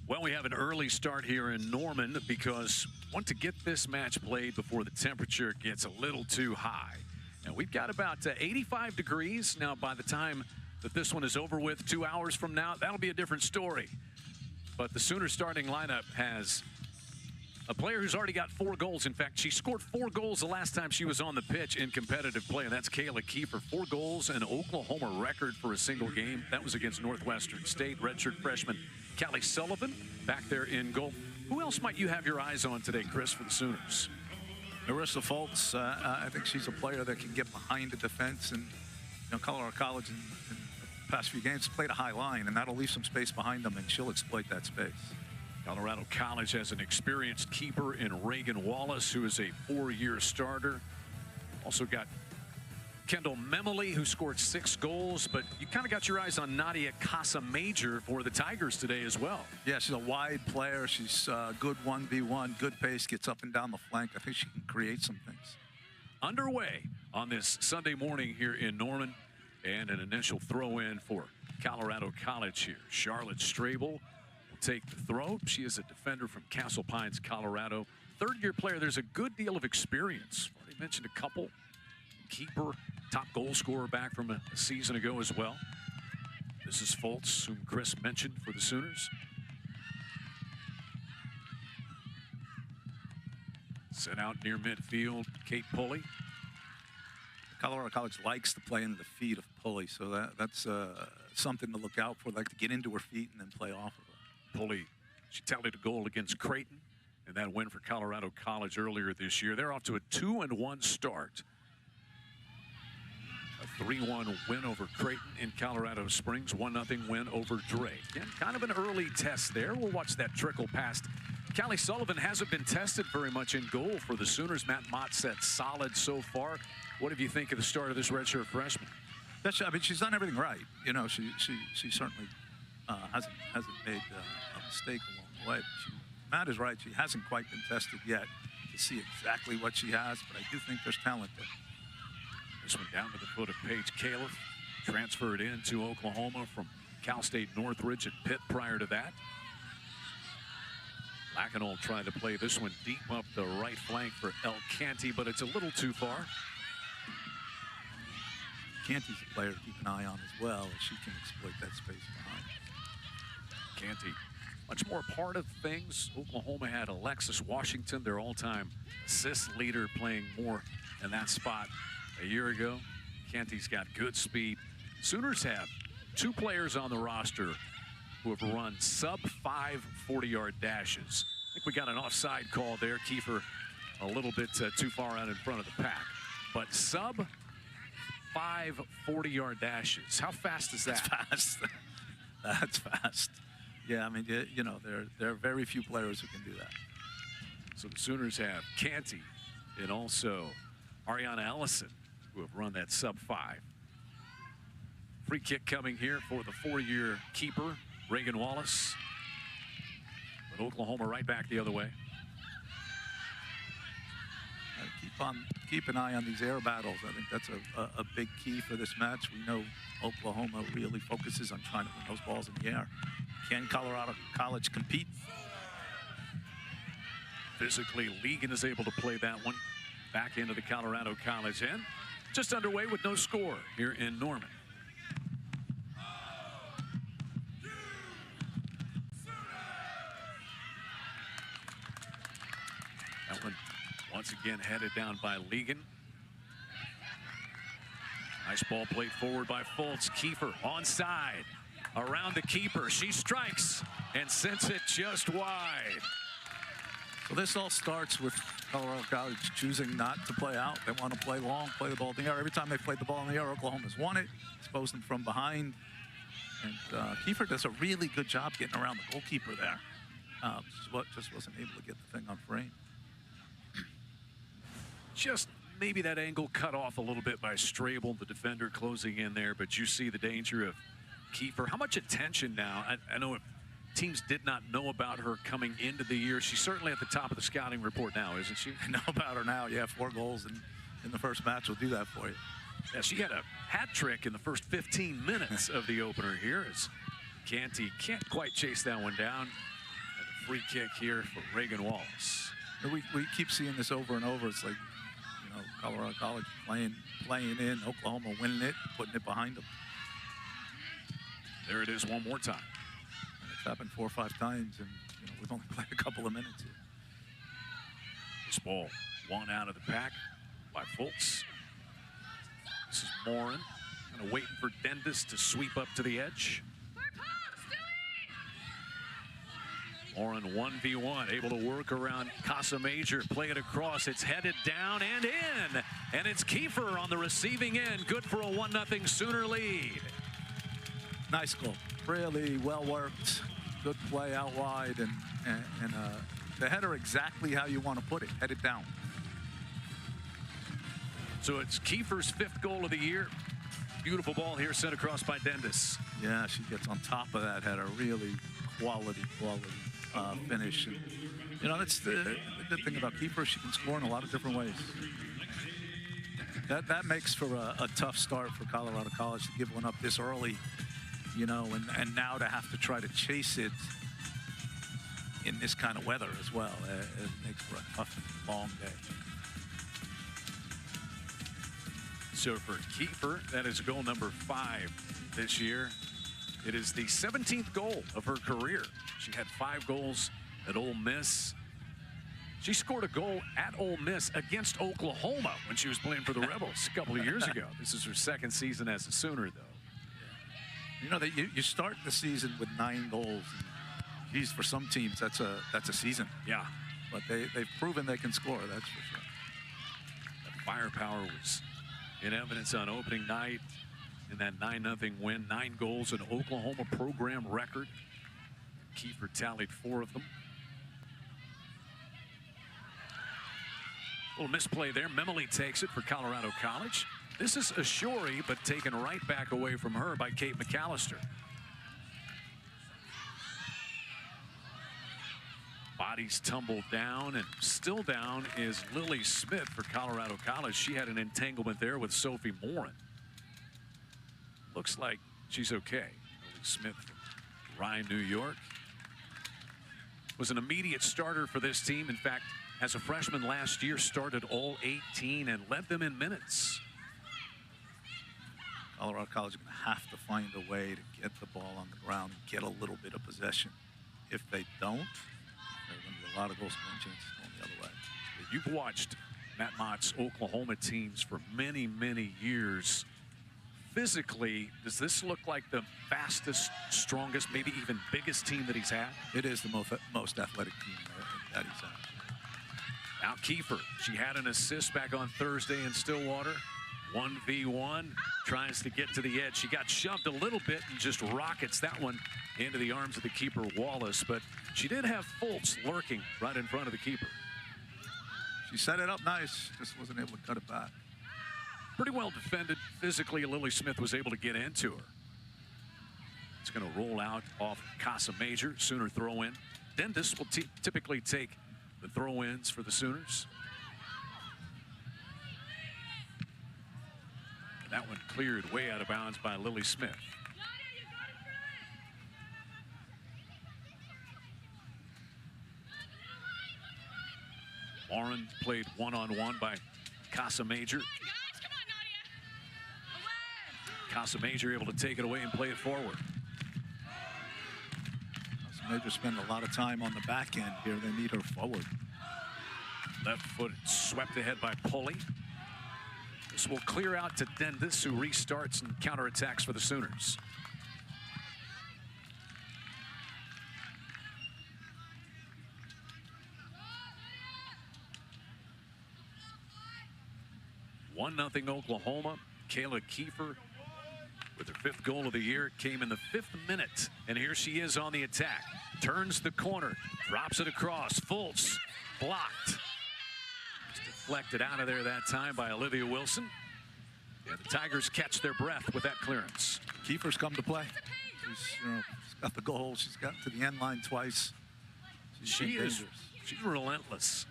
Well, we have an early start here in Norman because want to get this match played before the temperature gets a little too high. And we've got about 85 degrees. Now, by the time that this one is over with 2 hours from now, that'll be a different story. But the Sooners starting lineup has a player who's already got 4 goals. In fact, she scored 4 goals the last time she was on the pitch in competitive play, and that's Kayla Kiefer. 4 goals, an Oklahoma record for a single game. That was against Northwestern State. Redshirt freshman Callie Sullivan back there in goal. Who else might you have your eyes on today, Chris, for the Sooners? Marissa Foltz, I think she's a player that can get behind the defense. And Colorado College in the past few games played a high line, and that'll leave some space behind them, and she'll exploit that space. Colorado College has an experienced keeper in Reagan Wallace, who is a 4-year starter. Also got Kendall Memoli, who scored 6 goals, but you kind of got your eyes on Nadia Casa-Major for the Tigers today as well. Yeah, she's a wide player. She's good 1v1, good pace, gets up and down the flank. I think she can create some things. Underway on this Sunday morning here in Norman, and an initial throw-in for Colorado College here. Charlotte Strabel will take the throw. She is a defender from Castle Pines, Colorado. 3rd-year player. There's a good deal of experience. Already mentioned a couple. Keeper, top goal scorer back from a season ago as well. This is Foltz, whom Chris mentioned for the Sooners. Sent out near midfield, Kate Pulley. Colorado College likes to play into the feet of Pulley, so that's something to look out for, like to get into her feet and then play off of her. Pulley, she tallied a goal against Creighton, and that win for Colorado College earlier this year. They're off to a 2-1 start. A 3-1 win over Creighton in Colorado Springs, 1-0 win over Drake. Again, kind of an early test there. We'll watch that trickle past. Callie Sullivan hasn't been tested very much in goal for the Sooners. Matt Mott said solid so far. What do you think of the start of this redshirt freshman? I mean, she's done everything right. She certainly hasn't made a mistake along the way. Matt is right. She hasn't quite been tested yet to see exactly what she has, but I do think there's talent there. This one down to the foot of Paige Califf, transferred into Oklahoma from Cal State Northridge and Pitt prior to that. Lacanol tried to play this one deep up the right flank for El Canty, but it's a little too far. Canty's a player to keep an eye on as well, as she can exploit that space behind. Canty, much more part of things. Oklahoma had Alexis Washington, their all-time assist leader, playing more in that spot a year ago. Canty's got good speed. Sooners have 2 players on the roster who have run sub-5 40-yard dashes. I think we got an offside call there. Kiefer a little bit too far out in front of the pack. But sub-5 40-yard dashes. How fast is that? That's fast. That's fast. Yeah, I mean, there are very few players who can do that. So the Sooners have Canty and also Ariana Ellison, who have run that sub-5. Free kick coming here for the 4-year keeper, Reagan Wallace. But Oklahoma right back the other way. Keep an eye on these air battles. I think that's a big key for this match. We know Oklahoma really focuses on trying to win those balls in the air. Can Colorado College compete? Physically, Ligon is able to play that one back into the Colorado College end. Just underway with no score here in Norman. That one once again headed down by Ligon. Nice ball played forward by Foltz. Kiefer onside. Around the keeper. She strikes and sends it just wide. So this all starts with Colorado College choosing not to play out. They want to play long, play the ball in the air. Every time they played the ball in the air, Oklahoma's won it, exposed them from behind. And Kiefer does a really good job getting around the goalkeeper there. Just wasn't able to get the thing on frame. Just maybe that angle cut off a little bit by Strabel, the defender closing in there, but you see the danger of Kiefer. How much attention now? I know if teams did not know about her coming into the year, she's certainly at the top of the scouting report now, isn't she? I know about her now. Yeah, 4 goals in the first match will do that for you. Yeah, she had a hat trick in the first 15 minutes of the opener here as Canty can't quite chase that one down. free kick here for Reagan Wallace. We keep seeing this over and over. It's like, Colorado College playing in, Oklahoma winning it, putting it behind them. There it is one more time. And it's happened 4 or 5 times, and we've only played a couple of minutes here. This ball won out of the pack by Fultz. This is Morin, kind of waiting for Dendis to sweep up to the edge. Morin 1v1, able to work around Casa Major, play it across. It's headed down and in. And it's Kiefer on the receiving end. Good for a 1-0 Sooner lead. Nice goal. Really well worked. Good play out wide. And the header exactly how you want to put it, headed down. So it's Kiefer's 5th goal of the year. Beautiful ball here sent across by Dendis. Yeah, she gets on top of that header. Really quality finish. And, that's the good thing about Kiefer. She can score in a lot of different ways. That makes for a tough start for Colorado College to give one up this early, and now to have to try to chase it in this kind of weather as well. It makes for a tough, long day. So for Kiefer, that is goal number 5 this year. It is the 17th goal of her career. She had 5 goals at Ole Miss. She scored a goal at Ole Miss against Oklahoma when she was playing for the Rebels a couple of years ago. This is her 2nd season as a Sooner, though. You start the season with 9 goals. Geez, for some teams, that's a season. Yeah. But they've proven they can score, that's for sure. The firepower was in evidence on opening night in that 9-0 win. 9 goals, an Oklahoma program record. Kiefer tallied 4 of them. Little misplay there. Memoli takes it for Colorado College. This is Ashori, but taken right back away from her by Kate McAllister. Bodies tumbled down, and still down is Lily Smith for Colorado College. She had an entanglement there with Sophie Morin. Looks like she's okay. Lily Smith from Ryan, New York. Was an immediate starter for this team. In fact, as a freshman last year, started all 18 and led them in minutes. Colorado College is going to have to find a way to get the ball on the ground and get a little bit of possession. If they don't, there are going to be a lot of goal scoring chances going the other way. You've watched Matt Mott's Oklahoma teams for many, many years. Physically, does this look like the fastest, strongest, maybe even biggest team that he's had? It is the most athletic team that he's had. Now Kiefer, she had an assist back on Thursday in Stillwater. 1v1, tries to get to the edge. She got shoved a little bit and just rockets that one into the arms of the keeper, Wallace. But she did have Fultz lurking right in front of the keeper. She set it up nice, just wasn't able to cut it back. Pretty well defended physically. Lily Smith was able to get into her. It's going to roll out off Casa Major. Sooner throw in. Dendis will typically take the throw-ins for the Sooners. And that one cleared way out of bounds by Lily Smith. Warren played one-on-one by Casa Major. Casa Major able to take it away and play it forward. Casa Major spend a lot of time on the back end here. They need her forward. Left foot swept ahead by Pulley. This will clear out to Dendis, who restarts and counterattacks for the Sooners. One 0 Oklahoma. Kayla Kiefer with her 5th goal of the year. Came in the 5th minute, and here she is on the attack. Turns the corner, drops it across. Fultz blocked. Deflected out of there that time by Olivia Wilson. And the Tigers catch their breath with that clearance. Kiefer's come to play. She's got the goal. She's got to the end line twice. She's relentless.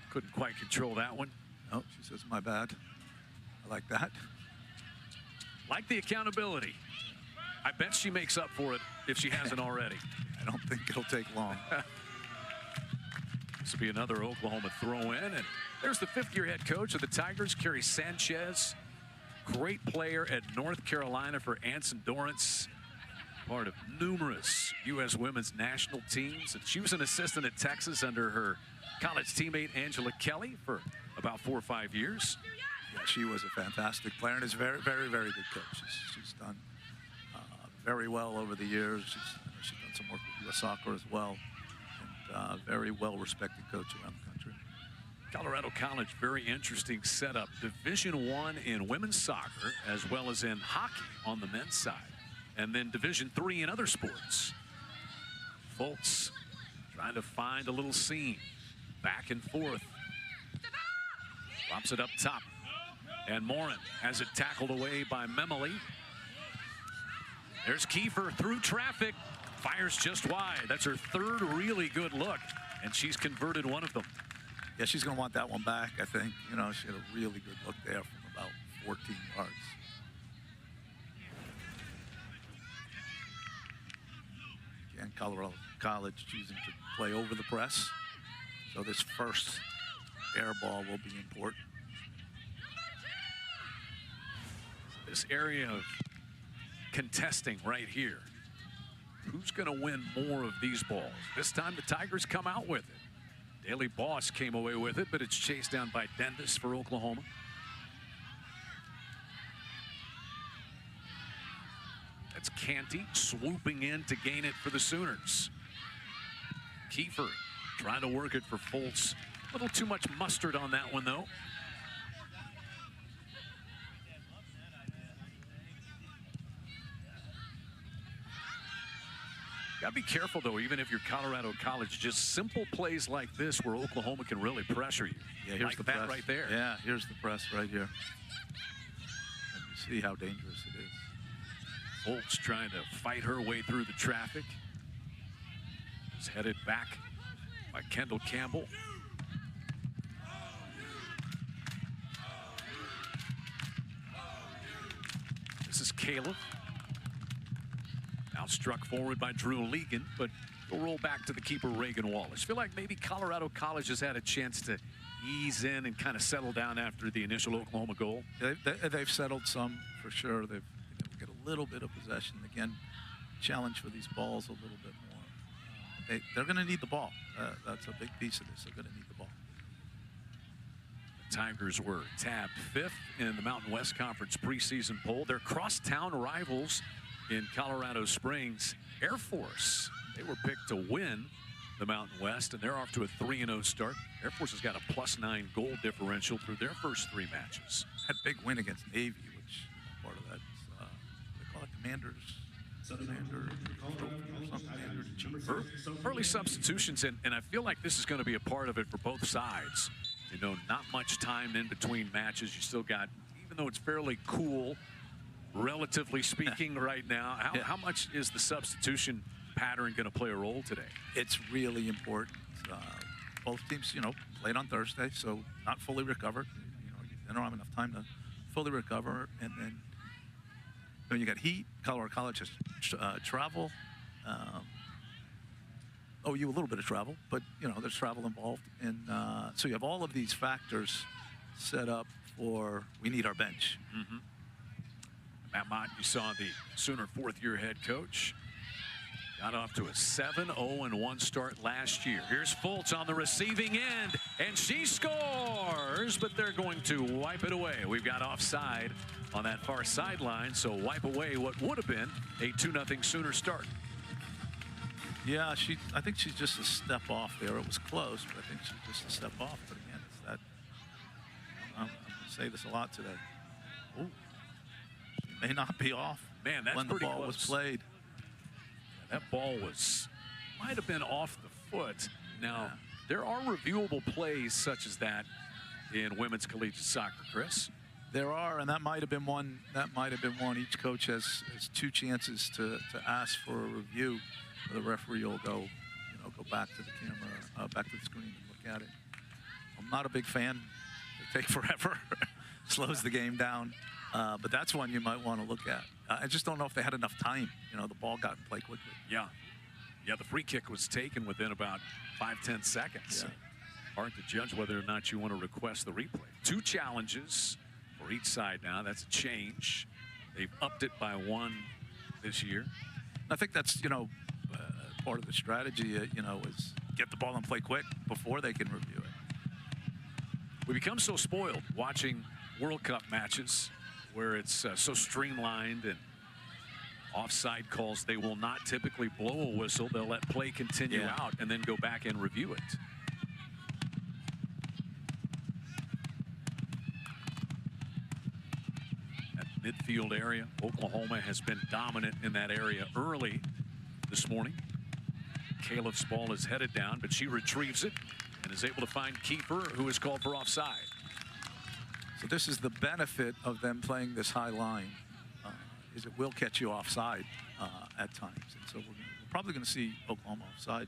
Couldn't quite control that one. No, she says, my bad. I like that. Like the accountability. I bet she makes up for it if she hasn't already. I don't think it'll take long. This will be another Oklahoma throw in, and there's the fifth-year head coach of the Tigers, Kerry Sanchez. Great player at North Carolina for Anson Dorrance. Part of numerous U.S. women's national teams. And she was an assistant at Texas under her college teammate Angela Kelly for about 4 or 5 years. Yeah, she was a fantastic player and is very, very, very good coach. She's done very well over the years. She's done some work with WSoccer as well. And very well-respected coach around the country. Colorado College, very interesting setup. Division I in women's soccer as well as in hockey on the men's side. And then Division III in other sports. Foltz trying to find a little seam. Back and forth. Drops it up top. And Morin has it tackled away by Memoli. There's Kiefer through traffic. Fires just wide. That's her third really good look. And she's converted one of them. Yeah, she's going to want that one back, I think. You know, she had a really good look there from about 14 yards. Again, Colorado College choosing to play over the press. So this first air ball will be important. This area of contesting right here. Who's going to win more of these balls? This time the Tigers come out with it. Daly Boss came away with it, but it's chased down by Dendis for Oklahoma. That's Canty swooping in to gain it for the Sooners. Kiefer trying to work it for Foltz. A little too much mustard on that one, though. Gotta be careful, though, even if you're Colorado College. Just simple plays like this where Oklahoma can really pressure you. Yeah, here's like the that press right there. Yeah, here's the press right here. And you see how dangerous it is. Foltz trying to fight her way through the traffic. Is headed back by Kendall Campbell. This is Caleb. Now struck forward by Drew Legan, but will roll back to the keeper, Reagan Wallace. Feel like maybe Colorado College has had a chance to ease in and kind of settle down after the initial Oklahoma goal. They've settled some for sure. They've get a little bit of possession. Again, challenge for these balls a little bit more. They're going to need the ball. That's a big piece of this. They're going to need the ball. The Tigers were tabbed 5th in the Mountain West Conference preseason poll. They're crosstown rivals in Colorado Springs. Air Force, they were picked to win the Mountain West, and they're off to a 3-0 start. Air Force has got a +9 goal differential through their first 3 matches. Had a big win against Navy, which part of that is, they call it Commanders. Early substitutions, and I feel like this is going to be a part of it for both sides. You know, not much time in between matches. You still got, even though it's fairly cool, relatively speaking, right now, how much is the substitution pattern going to play a role today? It's really important. Both teams, you know, played on Thursday, so not fully recovered. You know, they don't have enough time to fully recover, and then when you got heat, Colorado College has travel. OU a little bit of travel, but you know there's travel involved, and so you have all of these factors set up for we need our bench. Mm-hmm. Matt Mott, you saw the Sooner 4th-year head coach. Got off to a 7-0-1 start last year. Here's Foltz on the receiving end, and she scores, but they're going to wipe it away. We've got offside on that far sideline, so wipe away what would have been a 2-0 Sooner start. Yeah, I think she's just a step off there. It was close, but I think she's just a step off. But again, it's that. I'm going to say this a lot today. Ooh, she may not be off. Man, that's when the pretty ball close. was played. That ball might have been off the foot. Now, there are reviewable plays such as that in women's collegiate soccer, Chris. There are, and that might have been one. Each coach has 2 chances to ask for a review. The referee will go back to the camera, back to the screen and look at it. I'm not a big fan. They take forever. Slows the game down. But that's one you might want to look at. I just don't know if they had enough time. You know, the ball got in play quickly. Yeah. Yeah, the free kick was taken within about 5-10 seconds. Yeah. Hard to judge whether or not you want to request the replay. 2 challenges for each side now. That's a change. They've upped it by 1 this year. I think that's, you know, part of the strategy, you know, is get the ball and play quick before they can review it. We become so spoiled watching World Cup matches where it's so streamlined and offside calls. They will not typically blow a whistle. They'll let play continue out and then go back and review it. At midfield area, Oklahoma has been dominant in that area early this morning. Caleb's ball is headed down, but she retrieves it and is able to find Kiefer, who is called for offside. So this is the benefit of them playing this high line, is it will catch you offside at times. And so we're probably going to see Oklahoma offside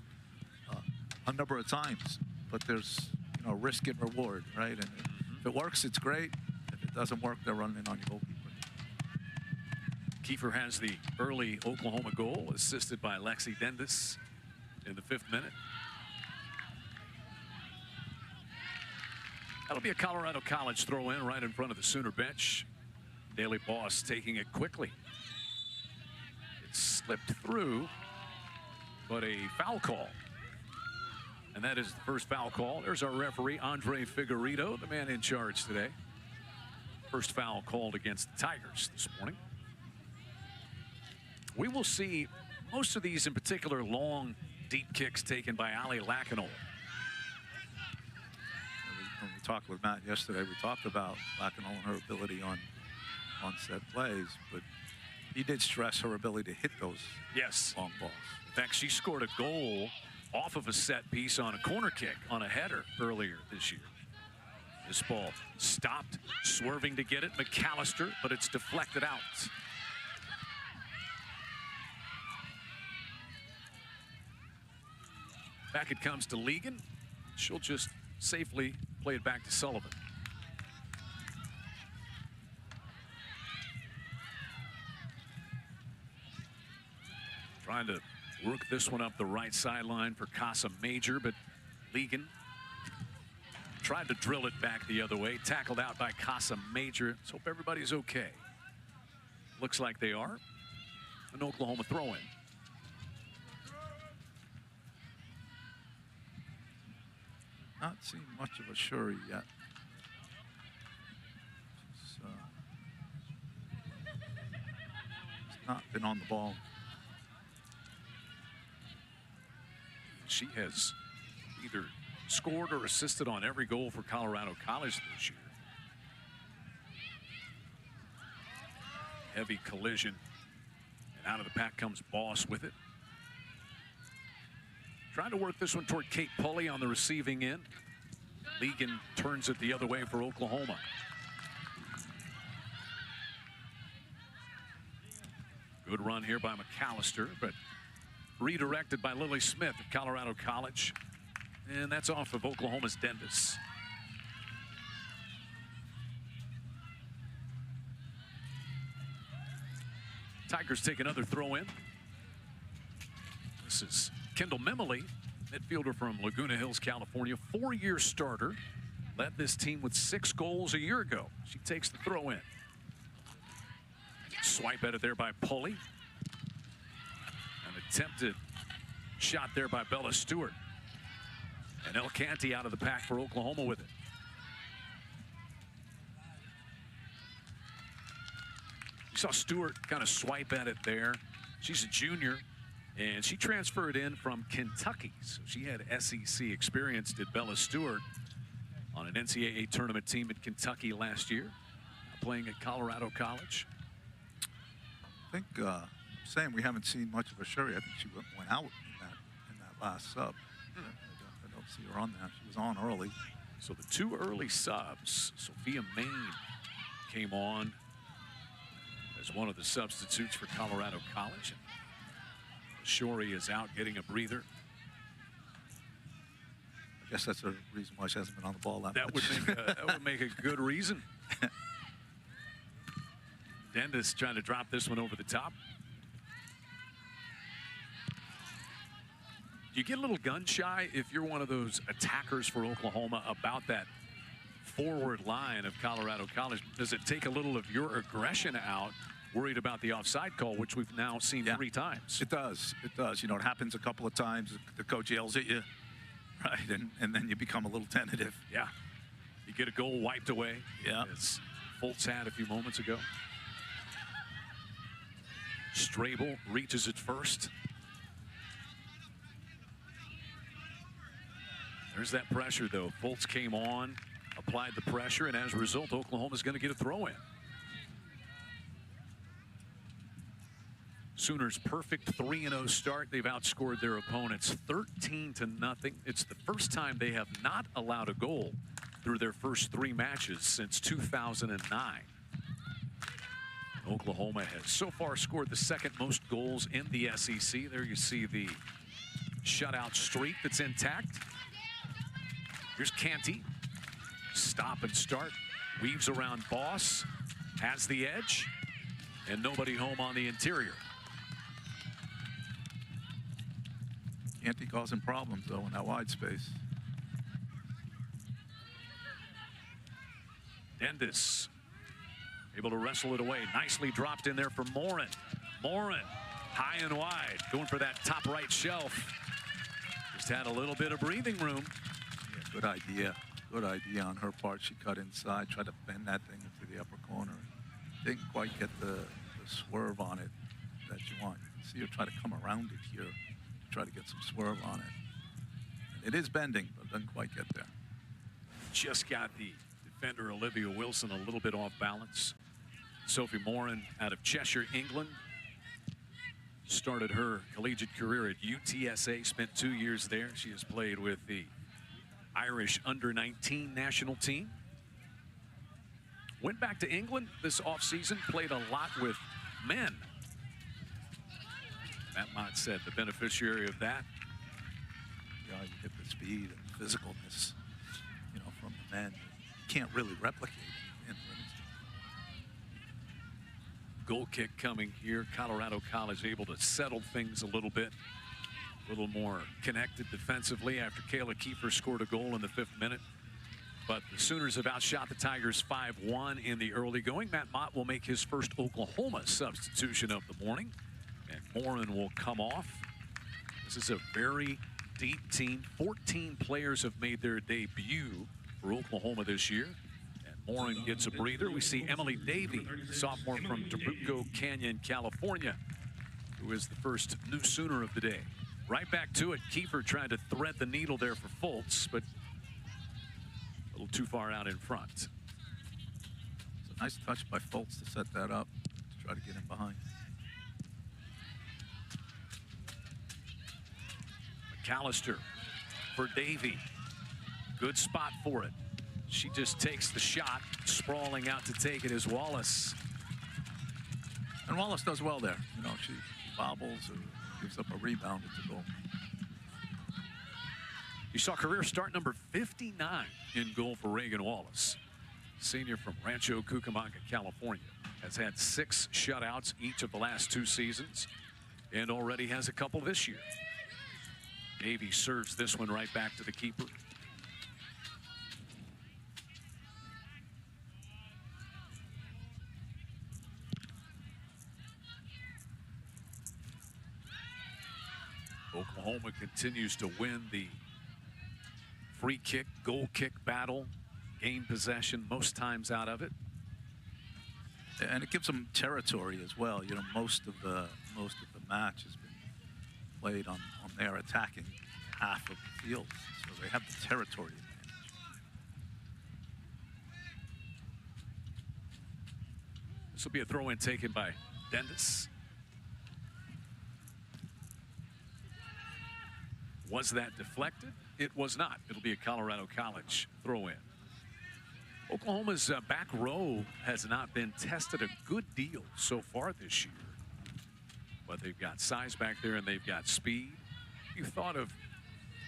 a number of times, but there's, you know, risk and reward, right? And if it works, it's great. If it doesn't work, they're running in on your goalkeeper. Kiefer has the early Oklahoma goal, assisted by Lexi Dendis in the 5th minute. That'll be a Colorado College throw-in right in front of the Sooner bench. Daily Boss taking it quickly. It slipped through, but a foul call. And that is the first foul call. There's our referee, Andre Figueredo, the man in charge today. First foul called against the Tigers this morning. We will see most of these, in particular, long, deep kicks taken by Ali Lacanol. When we talked with Matt yesterday, we talked about Lacanol and her ability on set plays, but he did stress her ability to hit those long balls. In fact, she scored a goal off of a set piece on a corner kick on a header earlier this year. This ball stopped, swerving to get it, McAllister, but it's deflected out. Back it comes to Legan. She'll just safely play it back to Sullivan. Trying to work this one up the right sideline for Casa Major, but Legan tried to drill it back the other way. Tackled out by Casa Major. Let's hope everybody's okay. Looks like they are. An Oklahoma throw-in. Not seen much of a Shuri yet. She's not been on the ball. She has either scored or assisted on every goal for Colorado College this year. Heavy collision. And out of the pack comes Boss with it. Trying to work this one toward Kate Pulley on the receiving end. Legan turns it the other way for Oklahoma. Good run here by McAllister, but redirected by Lily Smith of Colorado College. And that's off of Oklahoma's Dendis. Tigers take another throw in. This is Kendall Memoli, midfielder from Laguna Hills, California, 4-year starter. Led this team with 6 goals a year ago. She takes the throw in. Swipe at it there by Pulley. An attempted shot there by Bella Stewart. And El Canty out of the pack for Oklahoma with it. You saw Stewart kind of swipe at it there. She's a junior, and she transferred in from Kentucky. So she had SEC experience, did Bella Stewart, on an NCAA tournament team in Kentucky last year, playing at Colorado College. I think saying we haven't seen much of a Shuri. I think she went out in that last sub. I don't see her on there. She was on early. So the 2 early subs, Sophia Main came on as one of the substitutes for Colorado College. Shuri is out getting a breather. I guess that's the reason why she hasn't been on the ball that much. That would make a good reason. Dennis trying to drop this one over the top. You get a little gun shy if you're one of those attackers for Oklahoma about that forward line of Colorado College. Does it take a little of your aggression out, worried about the offside call, which we've now seen 3 times? It does. It does. You know, it happens a couple of times. The coach yells at you, right? And then you become a little tentative. Yeah. You get a goal wiped away. Yeah. As Fultz had a few moments ago. Strabel reaches it first. There's that pressure, though. Fultz came on, applied the pressure, and as a result, Oklahoma's going to get a throw in. Sooners' perfect 3-0 start. They've outscored their opponents 13-0. It's the first time they have not allowed a goal through their first 3 matches since 2009. Oklahoma has so far scored the 2nd most goals in the SEC. There you see the shutout streak that's intact. Here's Canty. Stop and start. Weaves around Boss. Has the edge. And nobody home on the interior. Canty causing problems, though, in that wide space. Dennis able to wrestle it away. Nicely dropped in there for Morin. Morin, high and wide, going for that top right shelf. Just had a little bit of breathing room. Yeah, good idea. Good idea on her part. She cut inside, tried to bend that thing into the upper corner. Didn't quite get the swerve on it that you want. You see her try to come around it here. Try to get some swerve on it. It is bending, but doesn't quite get there. Just got the defender Olivia Wilson a little bit off balance. Sophie Morin out of Cheshire, England. Started her collegiate career at UTSA, spent 2 years there. She has played with the Irish under-19 national team. Went back to England this offseason, played a lot with men. Matt Mott said the beneficiary of that. Yeah, you get the speed and physicalness, you know, from the men. You can't really replicate it. Goal kick coming here. Colorado College able to settle things a little bit. A little more connected defensively after Kayla Kiefer scored a goal in the 5th minute. But the Sooners have outshot the Tigers 5-1 in the early going. Matt Mott will make his first Oklahoma substitution of the morning. And Morin will come off. This is a very deep team. 14 players have made their debut for Oklahoma this year. And Morin gets a breather. We see Emily Davey, sophomore from Trabuco Canyon, California, who is the first new Sooner of the day. Right back to it. Kiefer trying to thread the needle there for Fultz, but a little too far out in front. It's a nice touch by Fultz to set that up, to try to get him behind. McAllister for Davey. Good spot for it. She just takes the shot. Sprawling out to take it is Wallace. And Wallace does well there. You know, she bobbles or gives up a rebound. It's a goal. You saw career start number 59 in goal for Reagan Wallace. Senior from Rancho Cucamonga, California. Has had 6 shutouts each of the last 2 seasons and already has a couple this year. Davey serves this one right back to the keeper. Oklahoma continues to win the free kick, goal kick battle, gain possession most times out of it. And it gives them territory as well. You know, most of the match has been played on their attacking half of the field, so they have the territory advantage. This will be a throw-in taken by Dennis. Was that deflected? It was not. It'll be a Colorado College throw-in. Oklahoma's back row has not been tested a good deal so far this year. But they've got size back there and they've got speed. You thought of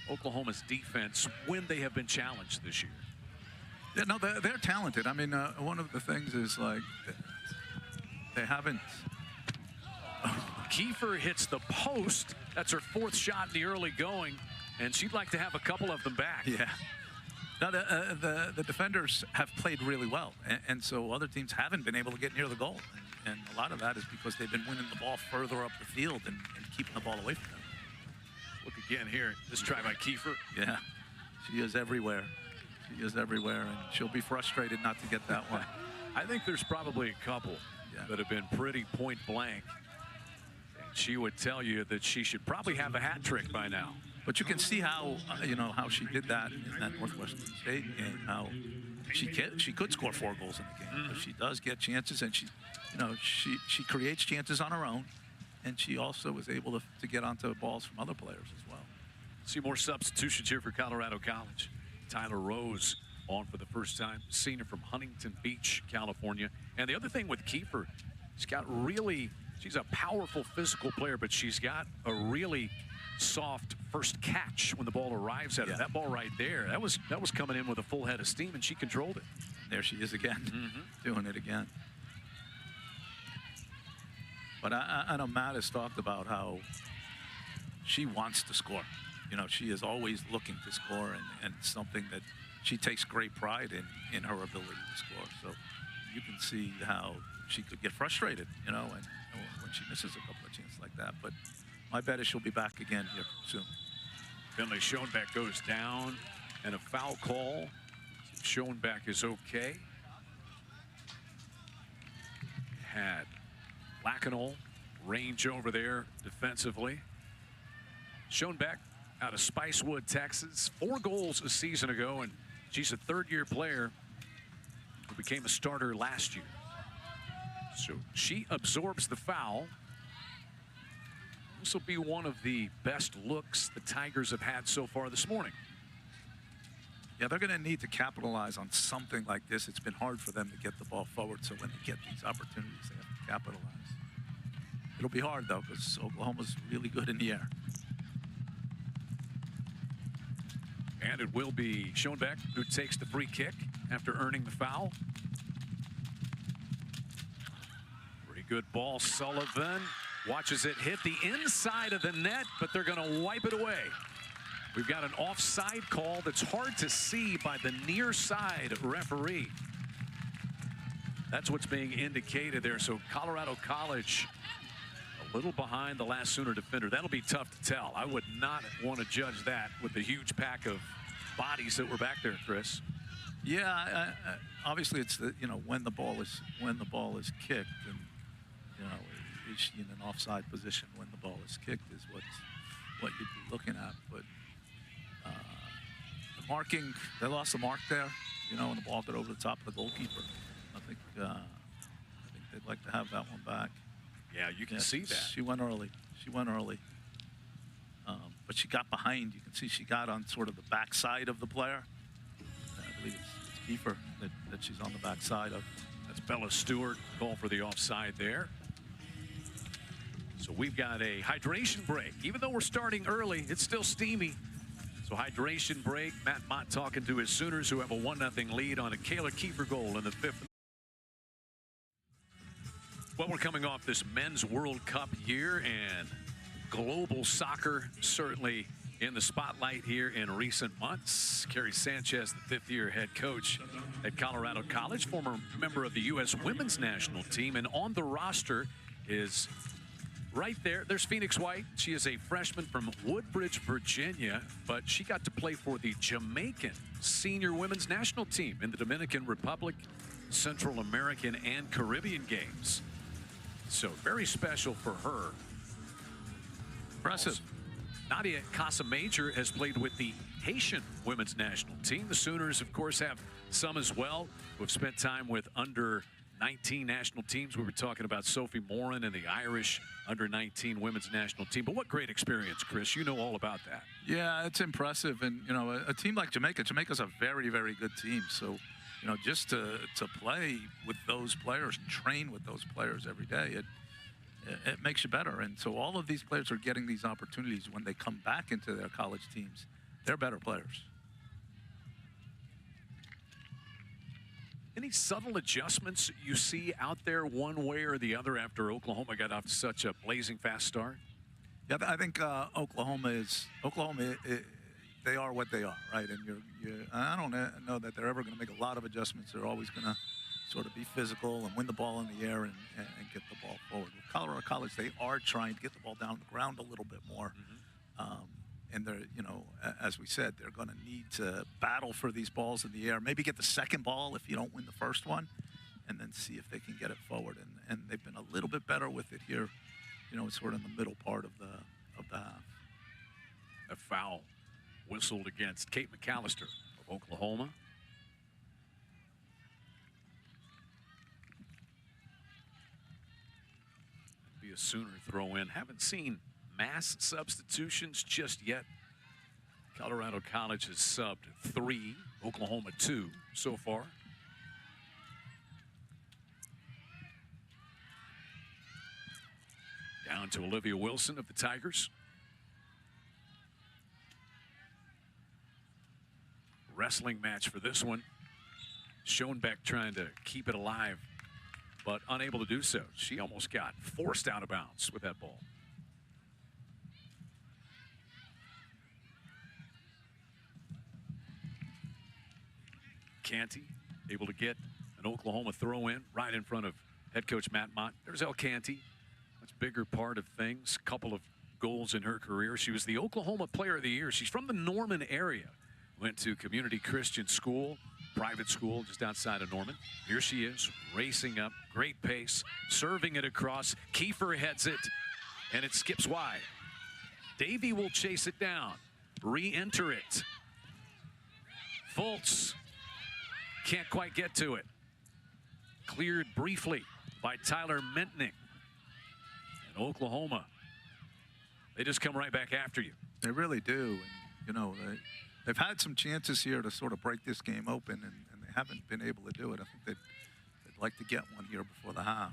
Oklahoma's defense when they have been challenged this year? Yeah, no, they're talented. I mean, one of the things is like they haven't. Kiefer hits the post. That's her 4th shot in the early going, and she'd like to have a couple of them back. Yeah. Now, the defenders have played really well, and so other teams haven't been able to get near the goal. And a lot of that is because they've been winning the ball further up the field and keeping the ball away from them. Look again here. This try by Kiefer. Yeah, she is everywhere. She is everywhere, and she'll be frustrated not to get that one. I think there's probably a couple that have been pretty point blank. And she would tell you that she should probably have a hat trick by now. But you can see how, how she did that in that Northwestern State game, how she could score 4 goals in the game. But she does get chances, and she creates chances on her own, and she also was able to get onto balls from other players as well. See more substitutions here for Colorado College. Tyler Rose on for the first time, senior from Huntington Beach, California. And the other thing with Kiefer, she's a powerful physical player, but she's got a really soft first catch when the ball arrives at her. That ball right there, that was coming in with a full head of steam, and she controlled it. There she is again, doing it again. But I know Matt has talked about how she wants to score. She is always looking to score, and something that she takes great pride in her ability to score. So you can see how she could get frustrated, and when she misses a couple of chances like that. But my bet is she'll be back again here soon. Finley Schoenbeck goes down, and a foul call. Schoenbeck is okay. Had Lacanol range over there defensively. Schoenbeck out of Spicewood, Texas. 4 goals a season ago, and she's a 3rd-year player who became a starter last year. So she absorbs the foul. This will be one of the best looks the Tigers have had so far this morning. Yeah, they're going to need to capitalize on something like this. It's been hard for them to get the ball forward, so when they get these opportunities, they have to capitalize. It'll be hard, though, because Oklahoma's really good in the air. And it will be Schoenbeck who takes the free kick after earning the foul. Pretty good ball. Sullivan watches it hit the inside of the net, but they're going to wipe it away. We've got an offside call that's hard to see by the near side referee. That's what's being indicated there. So Colorado College a little behind the last Sooner defender. That'll be tough to tell. I would not want to judge that with the huge pack of bodies that were back there, Chris. Yeah, obviously it's when the ball is kicked, and is she in an offside position when the ball is kicked is what you'd be looking at. But the marking, they lost the mark there, and the ball got over the top of the goalkeeper. I think they'd like to have that one back. Yeah, you can see that. She went early. But she got behind. You can see she got on sort of the backside of the player. I believe it's Kiefer that she's on the backside of. That's Bella Stewart. Call for the offside there. So we've got a hydration break. Even though we're starting early, it's still steamy. So hydration break. Matt Mott talking to his Sooners, who have a 1-0 lead on a Kayla Kiefer goal in the 5th. Well, we're coming off this Men's World Cup year, and global soccer certainly in the spotlight here in recent months. Kerry Sanchez, the 5th-year head coach at Colorado College, former member of the U.S. women's national team, and on the roster is right there. There's Phoenix White. She is a freshman from Woodbridge, Virginia, but she got to play for the Jamaican senior women's national team in the Dominican Republic, Central American, and Caribbean games. So very special for her. Impressive. Nadia Casa-Major has played with the Haitian women's national team. The Sooners, of course, have some as well who have spent time with under-19 national teams. We were talking about Sophie Moran and the Irish under-19 women's national team. But what great experience, Chris. You know all about that. Yeah, it's impressive. And, a team like Jamaica's a very, very good team. So, just to play with those players and train with those players every day, it makes you better. And so all of these players are getting these opportunities when they come back into their college teams. They're better players. Any subtle adjustments you see out there one way or the other after Oklahoma got off to such a blazing fast start? Yeah, I think Oklahoma. They are what they are, right? And I don't know that they're ever going to make a lot of adjustments. They're always going to sort of be physical and win the ball in the air and get the ball forward. With Colorado College, they are trying to get the ball down the ground a little bit more. And they're, as we said, they're going to need to battle for these balls in the air. Maybe get the second ball if you don't win the first one, and then see if they can get it forward. And they've been a little bit better with it here, sort of in the middle part of the half. A foul whistled against Kate McAllister of Oklahoma. Be a Sooner throw in. Haven't seen mass substitutions just yet. Colorado College has subbed 3, Oklahoma 2 so far. Down to Olivia Wilson of the Tigers. Wrestling match for this one. Schoenbeck trying to keep it alive, but unable to do so. She almost got forced out of bounds with that ball. Canty able to get an Oklahoma throw in right in front of head coach Matt Mott. There's El Canty, much bigger part of things. Couple of goals in her career. She was the Oklahoma Player of the Year. She's from the Norman area. Went to Community Christian School, private school just outside of Norman. Here she is, racing up, great pace, serving it across. Kiefer heads it, and it skips wide. Davey will chase it down, re-enter it. Fultz can't quite get to it. Cleared briefly by Tyler Mentning. And Oklahoma, they just come right back after you. They really do. And, they've had some chances here to sort of break this game open, and they haven't been able to do it. I think they'd like to get one here before the half.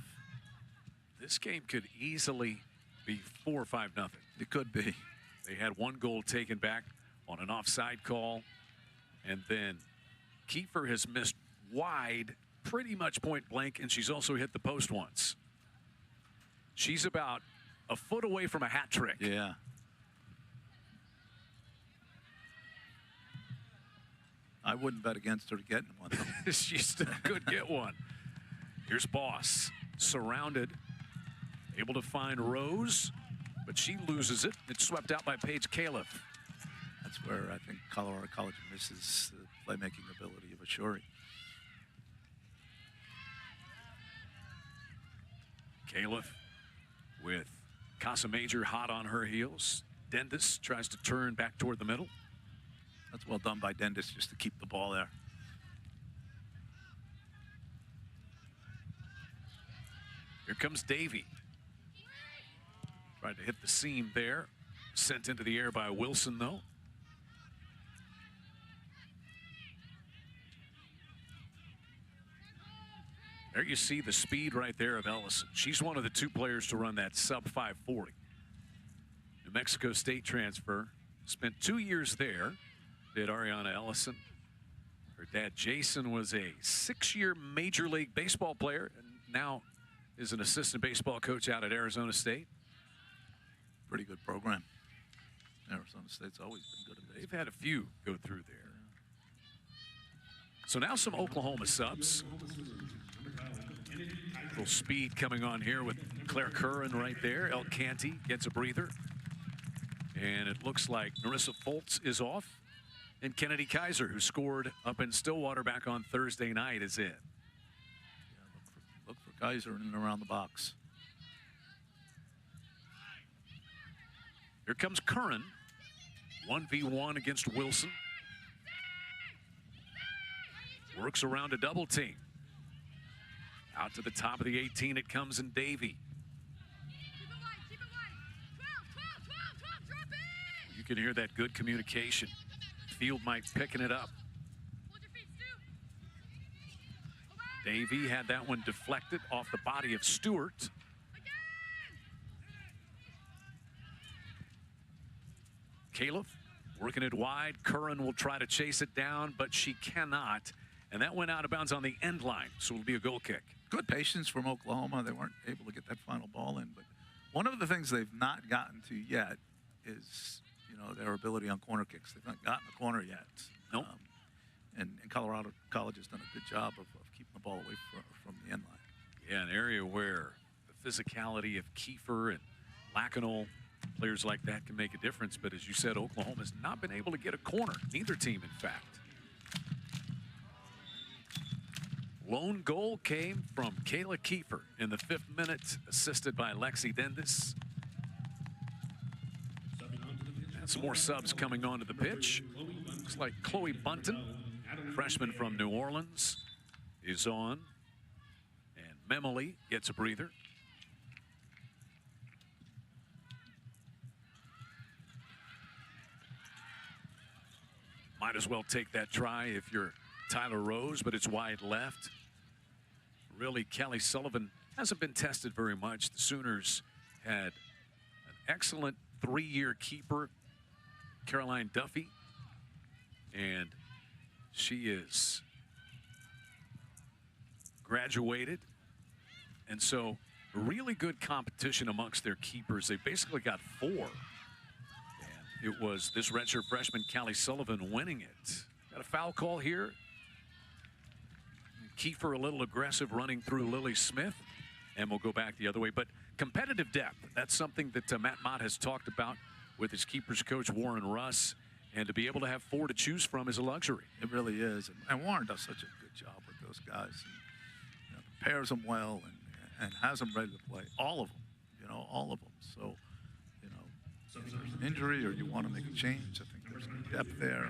This game could easily be 4 or 5-0. It could be. They had one goal taken back on an offside call, and then Kiefer has missed wide pretty much point blank, and she's also hit the post once. She's about a foot away from a hat trick. Yeah. I wouldn't bet against her getting one. She still could get one. Here's Boss, surrounded, able to find Rose, but she loses it. It's swept out by Paige Califf. That's where I think Colorado College misses the playmaking ability of Ashuri. Califf with Casa Major hot on her heels. Dendis tries to turn back toward the middle. That's well done by Dendis just to keep the ball there. Here comes Davey. Tried to hit the seam there. Sent into the air by Wilson, though. There you see the speed right there of Ellison. She's one of the 2 players to run that sub 540. New Mexico State transfer. Spent 2 years there. Did Ariana Ellison. Her dad, Jason, was a 6-year Major League Baseball player and now is an assistant baseball coach out at Arizona State. Pretty good program. Arizona State's always been good at baseball. They've had a few go through there. So now some Oklahoma subs. A little speed coming on here with Claire Curran right there. El Canty gets a breather. And it looks like Narissa Fultz is off. And Kennedy Kaiser, who scored up in Stillwater back on Thursday night, is in. Yeah, look for Kaiser in and around the box. Here comes Curran. 1v1 against Wilson. Works around a double team. Out to the top of the 18 it comes in Davey. You can hear that good communication. Field Mike picking it up. Davey had that one deflected off the body of Stewart. Califf working it wide. Curran will try to chase it down, but she cannot. and that went out of bounds on the end line, so it'll be a goal kick. Good patience from Oklahoma. They weren't able to get that final ball in, but one of the things they've not gotten to yet is, their ability on corner kicks. They've not gotten a corner yet. Nope. And Colorado College has done a good job of keeping the ball away from the end line. Yeah, an area where the physicality of Kiefer and Lacanol, players like that can make a difference. But as you said, Oklahoma's not been able to get a corner. Neither team, in fact. Lone goal came from Kayla Kiefer in the 5th minute, assisted by Lexi Dendis. And some more subs coming onto the pitch. Looks like Chloe Bunton, freshman from New Orleans, is on. And Memoli gets a breather. Might as well take that try if you're Tyler Rose, but it's wide left. Really, Kelly Sullivan hasn't been tested very much. The Sooners had an excellent 3-year keeper, Caroline Duffy, and she is graduated. And so really good competition amongst their keepers. They basically got 4. And it was this redshirt freshman, Callie Sullivan, winning it. Got a foul call here. Kiefer a little aggressive running through Lily Smith, and we'll go back the other way. But competitive depth, that's something that Matt Mott has talked about with his keepers coach, Warren Russ. And to be able to have 4 to choose from is a luxury. It really is. And Warren does such a good job with those guys. And, prepares them well and has them ready to play. All of them, all of them. So, if there's an injury or you want to make a change, I think there's some depth there.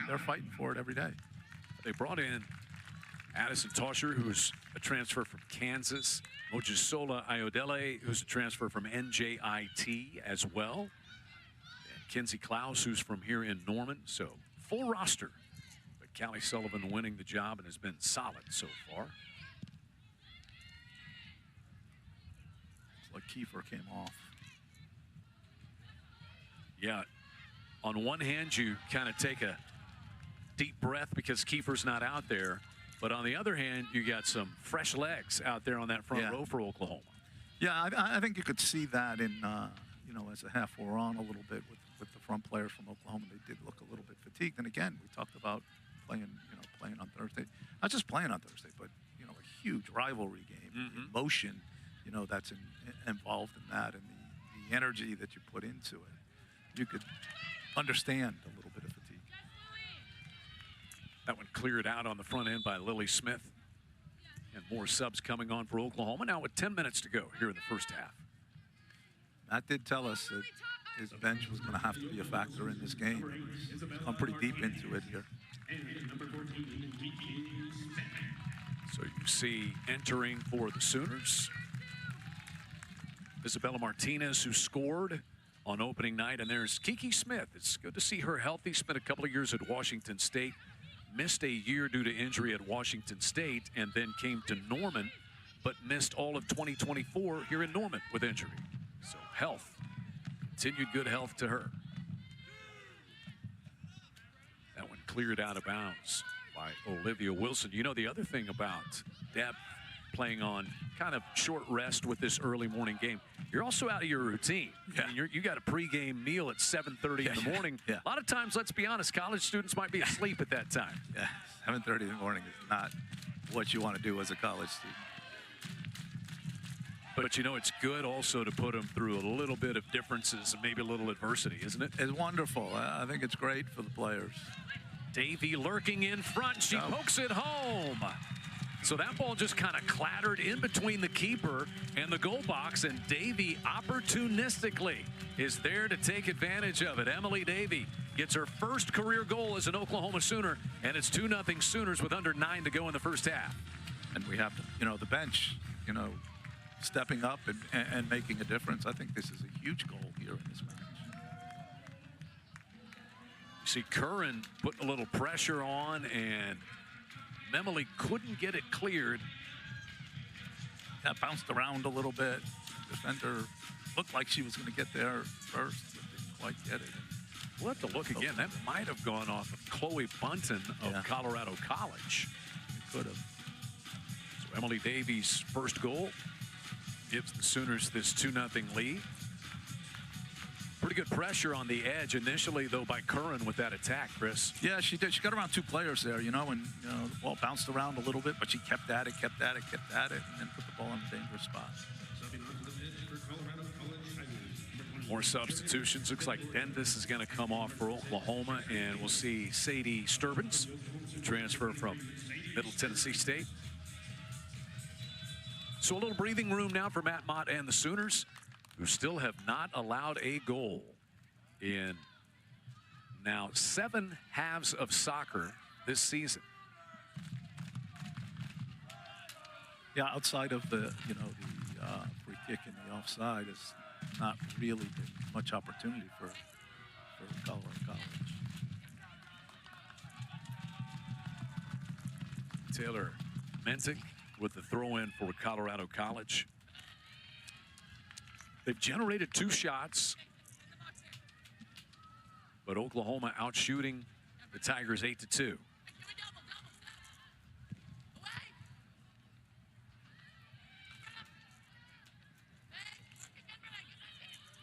And they're fighting for it every day. They brought in Addison Tosher, who's a transfer from Kansas. Mojisola Ayodele, who's a transfer from NJIT as well. And Kinsey Klaus, who's from here in Norman. So full roster. But Callie Sullivan winning the job and has been solid so far. It's like Kiefer came off. Yeah. On one hand, you kind of take a deep breath because Kiefer's not out there. But on the other hand, you got some fresh legs out there on that front row for Oklahoma. Yeah, I think you could see that in, as the half wore on a little bit with the front players from Oklahoma. They did look a little bit fatigued. And again, we talked about playing on Thursday. Not just playing on Thursday, but, a huge rivalry game. Emotion, that's involved in that, and the energy that you put into it. You could understand a little bit of fatigue. That one cleared out on the front end by Lily Smith. And more subs coming on for Oklahoma now with 10 minutes to go here in the first half. Matt did tell us that his bench was going to have to be a factor in this game. He's gone pretty deep into it here. So you see entering for the Sooners, Isabella Martinez, who scored on opening night. And there's Kiki Smith. It's good to see her healthy. Spent a couple of years at Washington State. Missed a year due to injury at Washington State and then came to Norman, but missed all of 2024 here in Norman with injury. So health, continued good health to her. That one cleared out of bounds by Olivia Wilson. The other thing about depth, playing on kind of short rest with this early morning game, you're also out of your routine. Yeah. I mean, you got a pregame meal at 7:30 in the morning. Yeah. A lot of times, let's be honest, college students might be asleep at that time. Yeah, 7:30 in the morning is not what you want to do as a college student. But it's good also to put them through a little bit of differences and maybe a little adversity, isn't it? It's wonderful. I think it's great for the players. Davy lurking in front. She pokes it home. So that ball just kind of clattered in between the keeper and the goal box, and Davy opportunistically is there to take advantage of it. Emily Davy gets her first career goal as an Oklahoma Sooner, and it's 2-0 Sooners with under 9 to go in the first half. And we have, the bench, stepping up and making a difference. I think this is a huge goal here in this match. You see Curran putting a little pressure on, and Memoli couldn't get it cleared. That bounced around a little bit. The defender looked like she was going to get there first, but didn't quite get it. We'll have to look again. That might have gone off of Chloe Bunton of Colorado College. Could have. So Emily Davies' first goal gives the Sooners this 2-0 lead. Pretty good pressure on the edge initially, though, by Curran with that attack, Chris. Yeah, she did. She got around two players there, and the ball bounced around a little bit, but she kept at it, and then put the ball in a dangerous spot. More substitutions. Looks like Denvis is going to come off for Oklahoma, and we'll see Sadie Sturbins transfer from Middle Tennessee State. So a little breathing room now for Matt Mott and the Sooners, who still have not allowed a goal in now 7 halves of soccer this season. Yeah, outside of the free kick and the offside, is not really been much opportunity for Colorado College. Taylor Mentic with the throw-in for Colorado College. They've generated 2 shots, but Oklahoma outshooting the Tigers 8-2.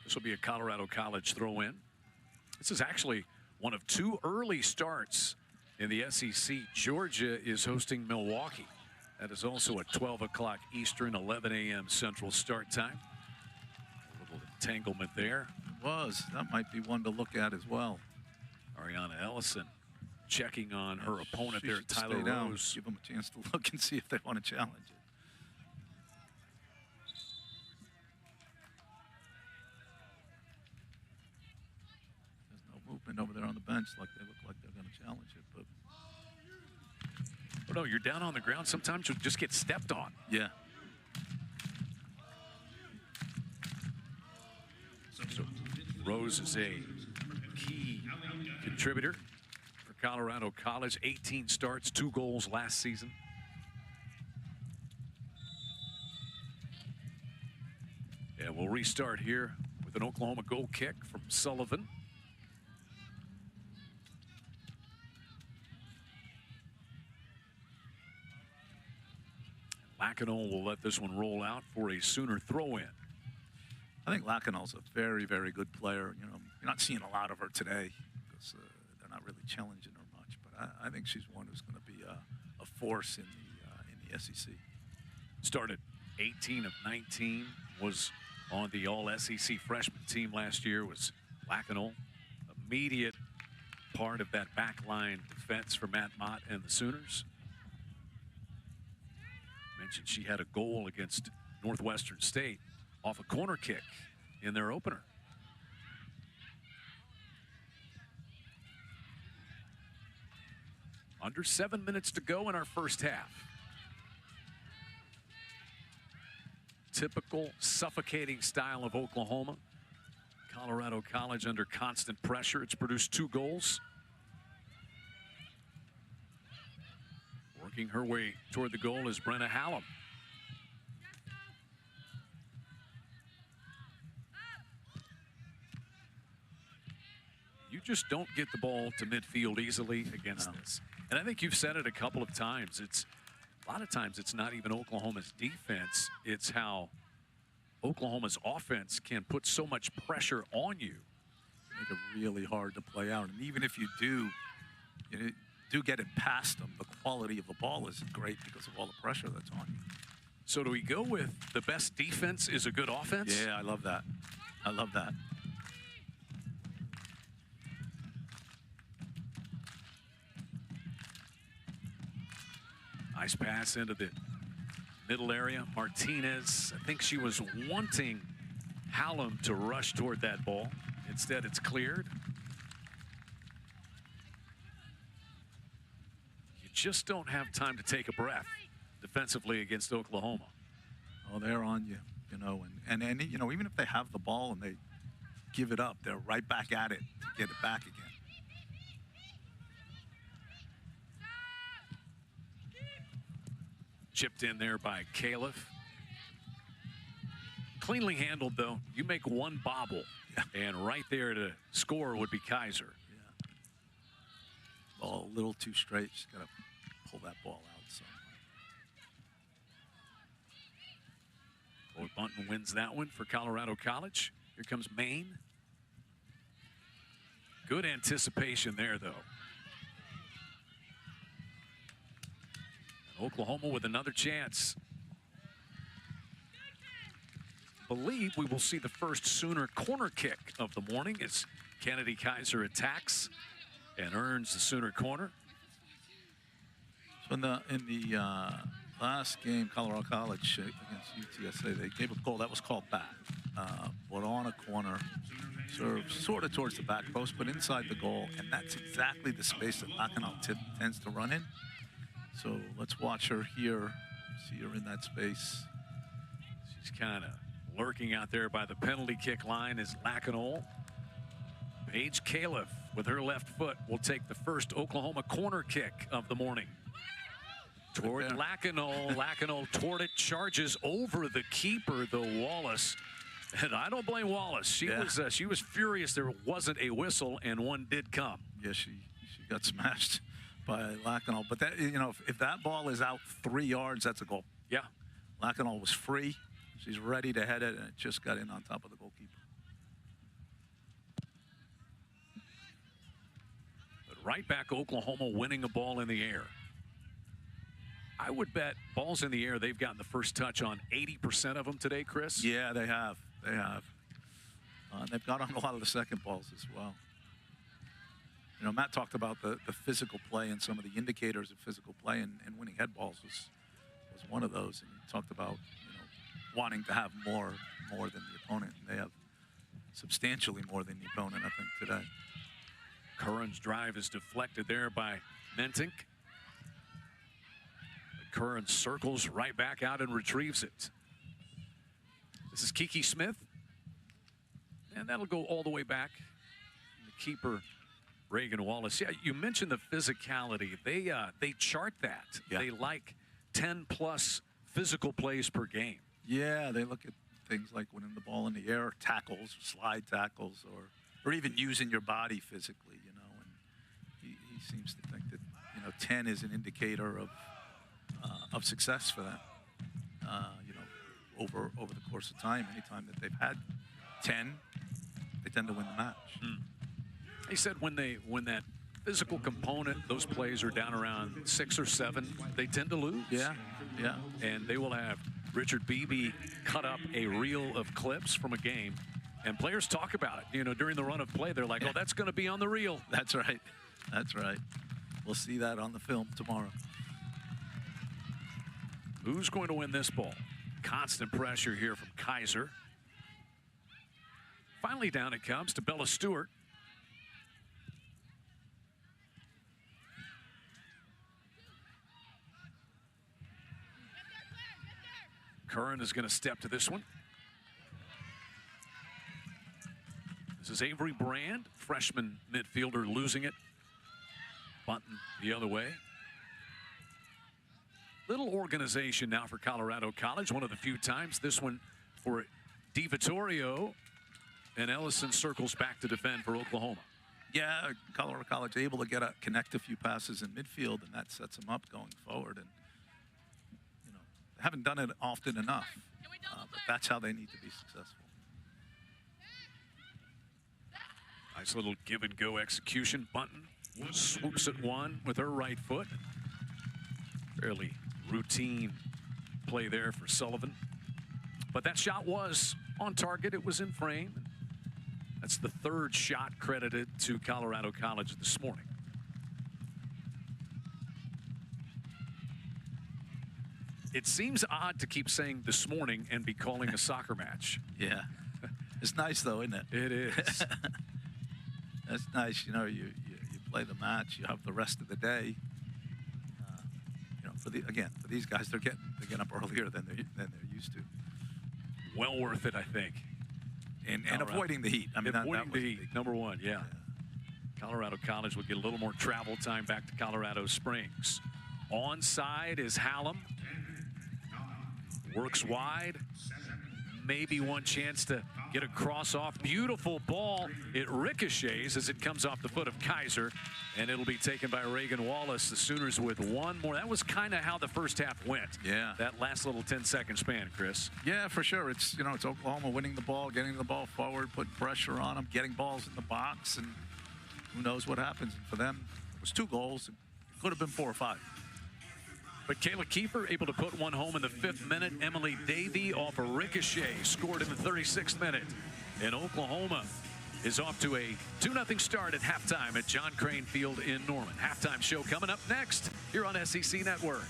This will be a Colorado College throw-in. This is actually one of 2 early starts in the SEC. Georgia is hosting Milwaukee. That is also at 12 o'clock Eastern, 11 a.m. Central start time. A little entanglement there. It was. That might be one to look at as well. Ariana Ellison checking on her opponent there, Tyler Rose. Give them a chance to look and see if they want to challenge it. Movement over there on the bench, like they look like they're going to challenge it, but no, you're down on the ground. Sometimes you'll just get stepped on. Yeah. So Rose is a key contributor for Colorado College. 18 starts, 2 goals last season. And we'll restart here with an Oklahoma goal kick from Sullivan. Lacanol will let this one roll out for a Sooner throw-in. I think Lacanol's a very, very good player. You're not seeing a lot of her today because they're not really challenging her much. But I think she's one who's going to be a force in the SEC. Started 18 of 19, was on the All-SEC freshman team last year, was Lacanol. Immediate part of that backline defense for Matt Mott and the Sooners. Mentioned she had a goal against Northwestern State off a corner kick in their opener. Under 7 minutes to go in our first half. Typical suffocating style of Oklahoma. Colorado College under constant pressure. It's produced 2 goals. Working her way toward the goal is Brenna Hallam. You just don't get the ball to midfield easily against this. And I think you've said it a couple of times. A lot of times it's not even Oklahoma's defense. It's how Oklahoma's offense can put so much pressure on you. Make it really hard to play out. And even if you do get it past them, the quality of the ball isn't great because of all the pressure that's on you. So do we go with the best defense is a good offense? Yeah, I love that. I love that. Nice pass into the middle area. Martinez, I think she was wanting Hallam to rush toward that ball. Instead, it's cleared. You just don't have time to take a breath defensively against Oklahoma. Oh, they're on you, and even if they have the ball and they give it up, they're right back at it to get it back again. Chipped in there by Califf. Cleanly handled, though. You make one bobble, and right there to score would be Kaiser. Yeah. Ball a little too straight. She's got to pull that ball out. So. Boy, Bunton wins that one for Colorado College. Here comes Maine. Good anticipation there, though. And Oklahoma with another chance. Believe we will see the first Sooner corner kick of the morning as Kennedy Kaiser attacks and earns the Sooner corner. So in the last game, Colorado College against UTSA, they gave a goal that was called back, but on a corner, served sort of towards the back post, but inside the goal, and that's exactly the space that Lacanau tends to run in. So let's watch her here, see her in that space. She's kind of lurking out there by the penalty kick line is Lacanau. Paige Califf with her left foot will take the first Oklahoma corner kick of the morning. Toward Lacanau. Lacanau toward it, charges over the keeper, though, Wallace. And I don't blame Wallace. She was furious there wasn't a whistle, and one did come. Yeah, she got smashed by Lacanau. But that, you know, if that ball is out 3 yards, that's a goal. Yeah. Lacanau was free. She's ready to head it, and it just got in on top of the goalkeeper. But right back, Oklahoma winning a ball in the air. I would bet balls in the air, they've gotten the first touch on 80% of them today, Chris. Yeah, they have. They have. They've got on a lot of the second balls as well. You know, Matt talked about the physical play and some of the indicators of physical play, and winning head balls was one of those. And he talked about, you know, wanting to have more than the opponent. And they have substantially more than the opponent, I think, today. Curran's drive is deflected there by Mentink. Curran circles right back out and retrieves it. This is Kiki Smith. And that'll go all the way back. The keeper, Reagan Wallace. Yeah, you mentioned the physicality. They chart that. Yeah. They like 10+ physical plays per game. Yeah, they look at things like winning the ball in the air, tackles, slide tackles, or even using your body physically, you know. And he seems to think that, you know, 10 is an indicator of success for them. You know, over the course of time, anytime that they've had 10, they tend to win the match. He said when that physical component, those plays are down around 6 or 7, they tend to lose. Yeah. And they will have Richard Beebe cut up a reel of clips from a game, and players talk about it. You know, during the run of play, they're like, "Oh, that's going to be on the reel." That's right. That's right. We'll see that on the film tomorrow. Who's going to win this ball? Constant pressure here from Kaiser. Finally down it comes to Bella Stewart. Curran is going to step to this one. This is Avery Brand, freshman midfielder, losing it. Bunton the other way. Little organization now for Colorado College. One of the few times. This one for Di Vittorio. And Ellison circles back to defend for Oklahoma. Yeah, Colorado College able to connect a few passes in midfield, and that sets them up going forward. And, you know, they haven't done it often enough, but that's how they need to be successful. Nice little give and go execution. Bunton swoops at one with her right foot. Fairly routine play there for Sullivan. But that shot was on target. It was in frame. That's the third shot credited to Colorado College this morning. It seems odd to keep saying this morning and be calling a soccer match. Yeah. It's nice, though, isn't it? It is. That's nice. You know, you play the match. You have the rest of the day. You know, for these guys, they're getting up earlier than they're used to. Well worth it, I think. And avoiding the heat. I mean, avoiding that the heat, number one, yeah. Colorado College would get a little more travel time back to Colorado Springs. Onside is Hallam. Works wide. Maybe one chance to get a cross off. Beautiful ball. It ricochets as it comes off the foot of Kaiser, and it'll be taken by Reagan Wallace. The Sooners with one more. That was kind of how the first half went. Yeah. That last little 10-second span, Chris. Yeah, for sure. It's, it's Oklahoma winning the ball, getting the ball forward, putting pressure on them, getting balls in the box, and who knows what happens. And for them, it was 2 goals. It could have been 4 or 5. But Kayla Kiefer able to put one home in the 5th minute. Emily Davey off a ricochet scored in the 36th minute. And Oklahoma is off to a 2-0 start at halftime at John Crane Field in Norman. Halftime show coming up next here on SEC Network.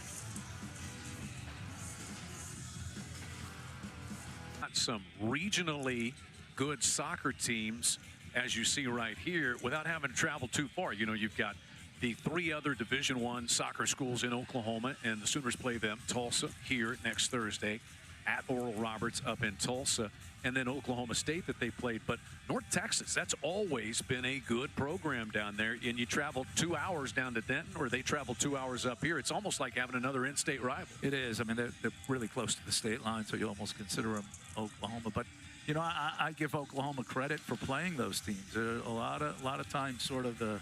Got some regionally good soccer teams, as you see right here, without having to travel too far. You've got the 3 other Division I soccer schools in Oklahoma, and the Sooners play them. Tulsa here next Thursday, at Oral Roberts up in Tulsa, and then Oklahoma State that they played. But North Texas, that's always been a good program down there, and you travel 2 hours down to Denton, or they travel 2 hours up here. It's almost like having another in-state rival. It is. I mean, they're really close to the state line, so you almost consider them Oklahoma. But I give Oklahoma credit for playing those teams. A lot of times, sort of the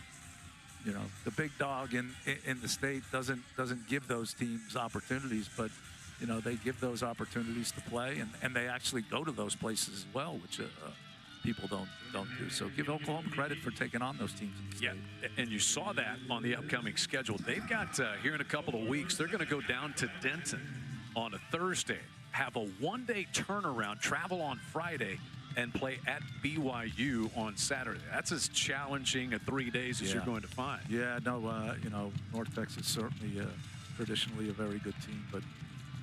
big dog in the state doesn't give those teams opportunities, but they give those opportunities to play, and they actually go to those places as well, which people don't do. So give Oklahoma credit for taking on those teams. Yeah, and you saw that on the upcoming schedule. They've got here in a couple of weeks, they're going to go down to Denton on a Thursday, have a 1-day turnaround, travel on Friday, and play at BYU on Saturday. That's as challenging a 3 days as you're going to find. Yeah, no, North Texas certainly traditionally a very good team, but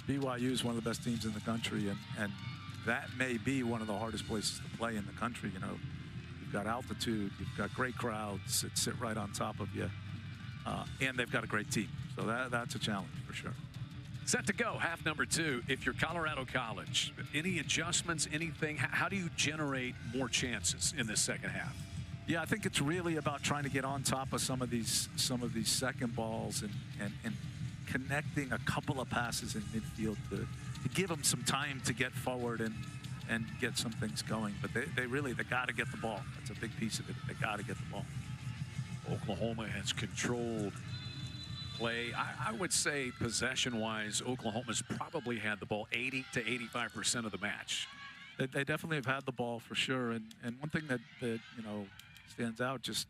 BYU is one of the best teams in the country, and that may be one of the hardest places to play in the country. You've got altitude, you've got great crowds that sit right on top of you, and they've got a great team. So that's a challenge for sure. Set to go, half number 2. If you're Colorado College, any adjustments, anything? How do you generate more chances in this second half? Yeah, I think it's really about trying to get on top of some of these second balls and connecting a couple of passes in midfield to give them some time to get forward and get some things going. But they got to get the ball. That's a big piece of it. They got to get the ball. Oklahoma has controlled play. I would say possession-wise, Oklahoma's probably had the ball 80 to 85% of the match. They definitely have had the ball for sure. And one thing that stands out, just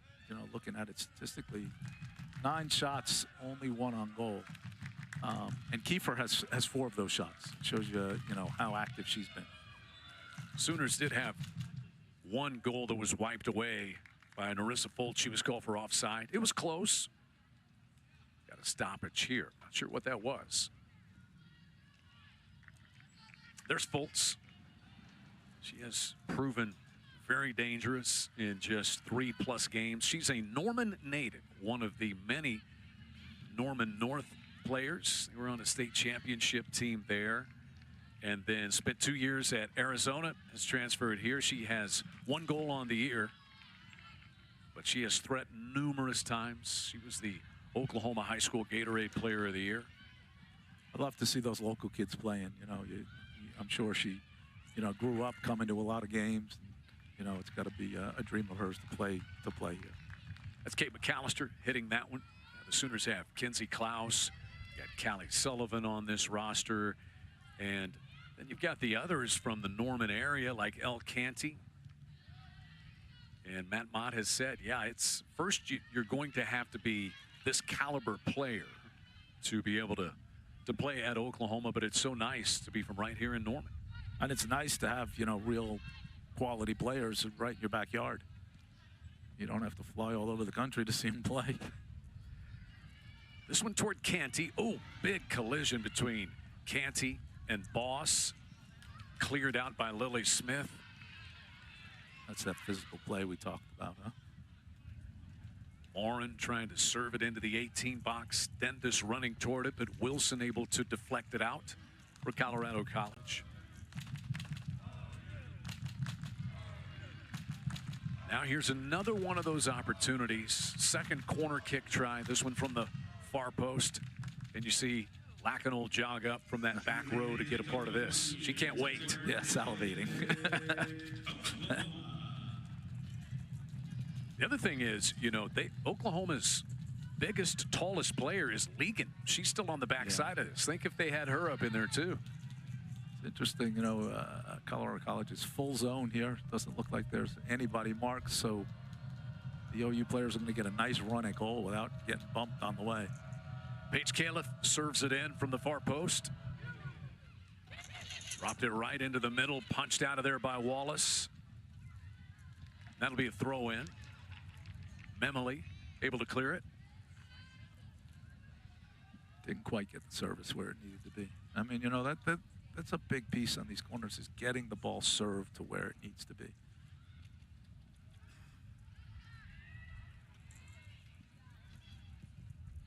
looking at it statistically, 9 shots, only 1 on goal. And Kiefer has 4 of those shots. It shows you how active she's been. Sooners did have 1 goal that was wiped away by Narissa Foltz. She was called for offside. It was close. Got a stoppage here. Not sure what that was. There's Foltz. She has proven very dangerous in just 3+ games. She's a Norman native, one of the many Norman North players. They were on a state championship team there, and then spent 2 years at Arizona, has transferred here. She has 1 goal on the year, but she has threatened numerous times. She was the Oklahoma High School Gatorade Player of the Year. I'd love to see those local kids playing. I'm sure she, grew up coming to a lot of games. And, it's got to be a dream of hers to play here. That's Kate McAllister hitting that one. The Sooners have Kinsey Klaus, you got Callie Sullivan on this roster, and then you've got the others from the Norman area like Elle Canty. And Matt Mott has said, yeah, it's first you're going to have to be this caliber player to be able to play at Oklahoma, but it's so nice to be from right here in Norman. And it's nice to have, real quality players right in your backyard. You don't have to fly all over the country to see them play. This one toward Canty. Oh, big collision between Canty and Boss. Cleared out by Lily Smith. That's that physical play we talked about, huh? Lauren trying to serve it into the 18 box. Dendis running toward it, but Wilson able to deflect it out for Colorado College. Now here's another one of those opportunities. Second corner kick try. This one from the far post. And you see Lacan will jog up from that back row to get a part of this. She can't wait. Yeah, salivating. The other thing is, you know, Oklahoma's biggest, tallest player is Legan. She's still on the backside of this. Think if they had her up in there, too. It's interesting, you know, Colorado College is full zone here. Doesn't look like there's anybody marked, so the OU players are going to get a nice run at goal without getting bumped on the way. Paige Califf serves it in from the far post. Dropped it right into the middle, punched out of there by Wallace. That'll be a throw in. Memely able to clear it. Didn't quite get the service where it needed to be. I mean, you know, that's a big piece on these corners, is getting the ball served to where it needs to be.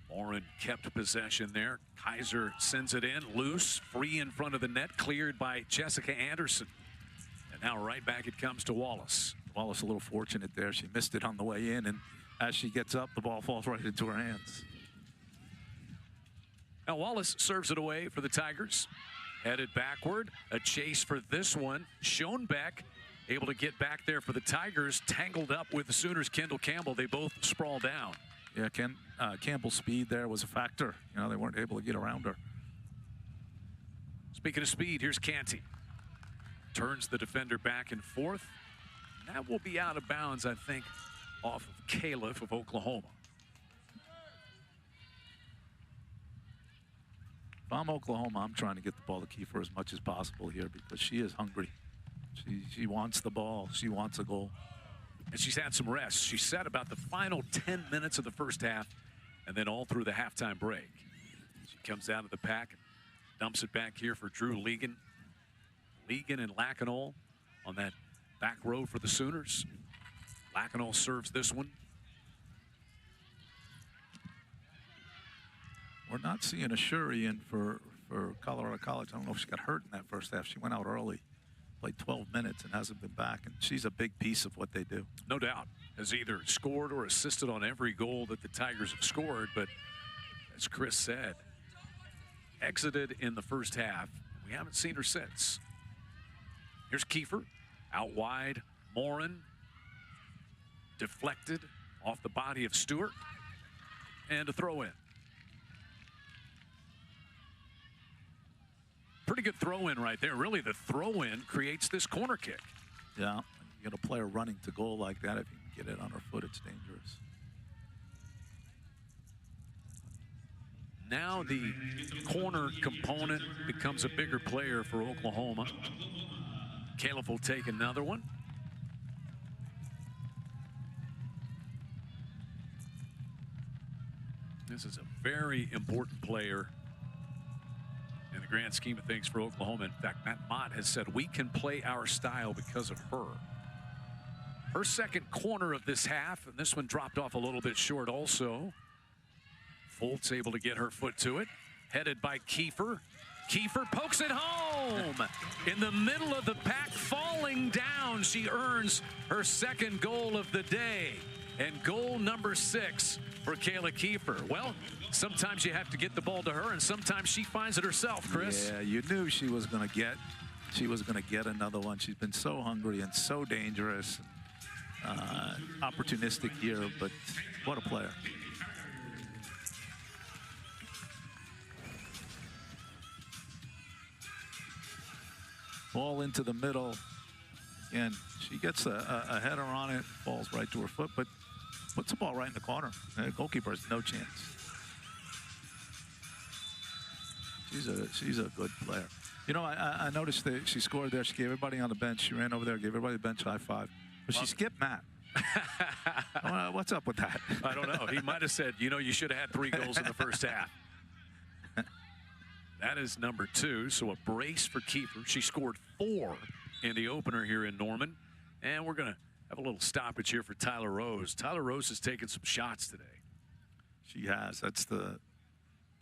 Morin kept possession there. Kaiser sends it in, loose, free in front of the net, cleared by Jessica Anderson. And now right back it comes to Wallace. Wallace a little fortunate there. She missed it on the way in, and as she gets up, the ball falls right into her hands. Now Wallace serves it away for the Tigers. Headed backward, a chase for this one. Schoenbeck able to get back there for the Tigers, tangled up with the Sooners' Kendall Campbell. They both sprawl down. Yeah, Campbell's speed there was a factor. You know, they weren't able to get around her. Speaking of speed, here's Canty. Turns the defender back and forth. That will be out of bounds, I think, off of Califf of Oklahoma. If I'm Oklahoma, I'm trying to get the ball to Kiefer as much as possible here because she is hungry. She wants the ball. She wants a goal. And she's had some rest. She sat about the final 10 minutes of the first half and then all through the halftime break. She comes out of the pack and dumps it back here for Drew Legan. Legan and Lacanol on that back row for the Sooners. Lacanol serves this one. We're not seeing a Shuri in for Colorado College. I don't know if she got hurt in that first half. She went out early, played 12 minutes, and hasn't been back. And she's a big piece of what they do. No doubt. Has either scored or assisted on every goal that the Tigers have scored. But as Chris said, exited in the first half. We haven't seen her since. Here's Kiefer. Out wide. Morin. Deflected off the body of Stewart. And a throw in. Pretty good throw-in right there. Really, the throw-in creates this corner kick. Yeah, you get a player running to goal like that. If you can get it on her foot, it's dangerous. Now the corner component becomes a bigger player for Oklahoma. Califf will take another one. This is a very important player in the grand scheme of things for Oklahoma. In fact, Matt Mott has said we can play our style because of her. Her second corner of this half, and this one dropped off a little bit short also. Foltz able to get her foot to it. Headed by Kiefer. Kiefer pokes it home. In the middle of the pack, falling down, she earns her second goal of the day. And goal number 6 for Kayla Kiefer. Well, sometimes you have to get the ball to her, and sometimes she finds it herself, Chris. Yeah, you knew she was going to get another one. She's been so hungry and so dangerous, opportunistic here, but what a player. Ball into the middle. Again, she gets a header on it, falls right to her foot, but puts the ball right in the corner. The goalkeeper has no chance. She's a good player. You know, I noticed that she scored there. She gave everybody on the bench. She ran over there, gave everybody the bench high five. But she skipped Matt. What's up with that? I don't know. He might have said, you know, you should have had 3 goals in the first half. That is number 2, so a brace for Kiefer. She scored 4 in the opener here in Norman. And we're going to have a little stoppage here for Tyler Rose. Tyler Rose has taken some shots today. She has. That's the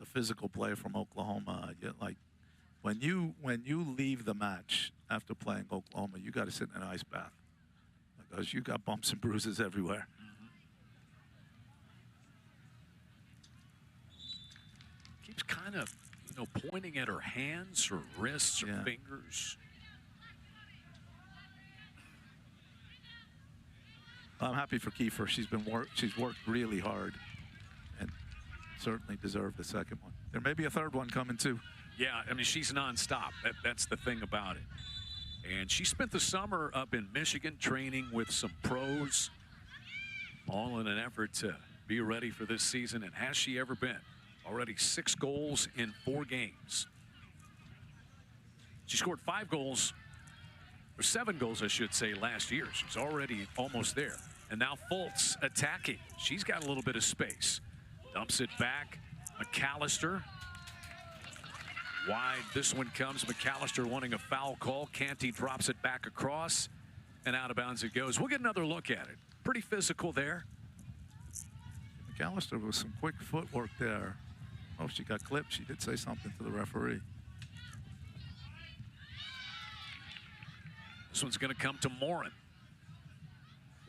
physical play from Oklahoma. Like when you leave the match after playing Oklahoma, you got to sit in an ice bath because you got bumps and bruises everywhere. Keeps kind of, pointing at her hands, her wrists, her fingers. I'm happy for Kiefer. She's worked really hard and certainly deserved the second one. There may be a third one coming too. Yeah, I mean, she's nonstop. That's the thing about it. And she spent the summer up in Michigan training with some pros, all in an effort to be ready for this season. And has she ever been? Already 6 goals in 4 games. She scored 5 goals, or 7 goals, I should say, last year. She's already almost there. And now Fultz attacking. She's got a little bit of space. Dumps it back. McAllister. Wide, this one comes. McAllister wanting a foul call. Canty drops it back across, and out of bounds it goes. We'll get another look at it. Pretty physical there. McAllister with some quick footwork there. Oh, she got clipped. She did say something to the referee. This one's going to come to Morin.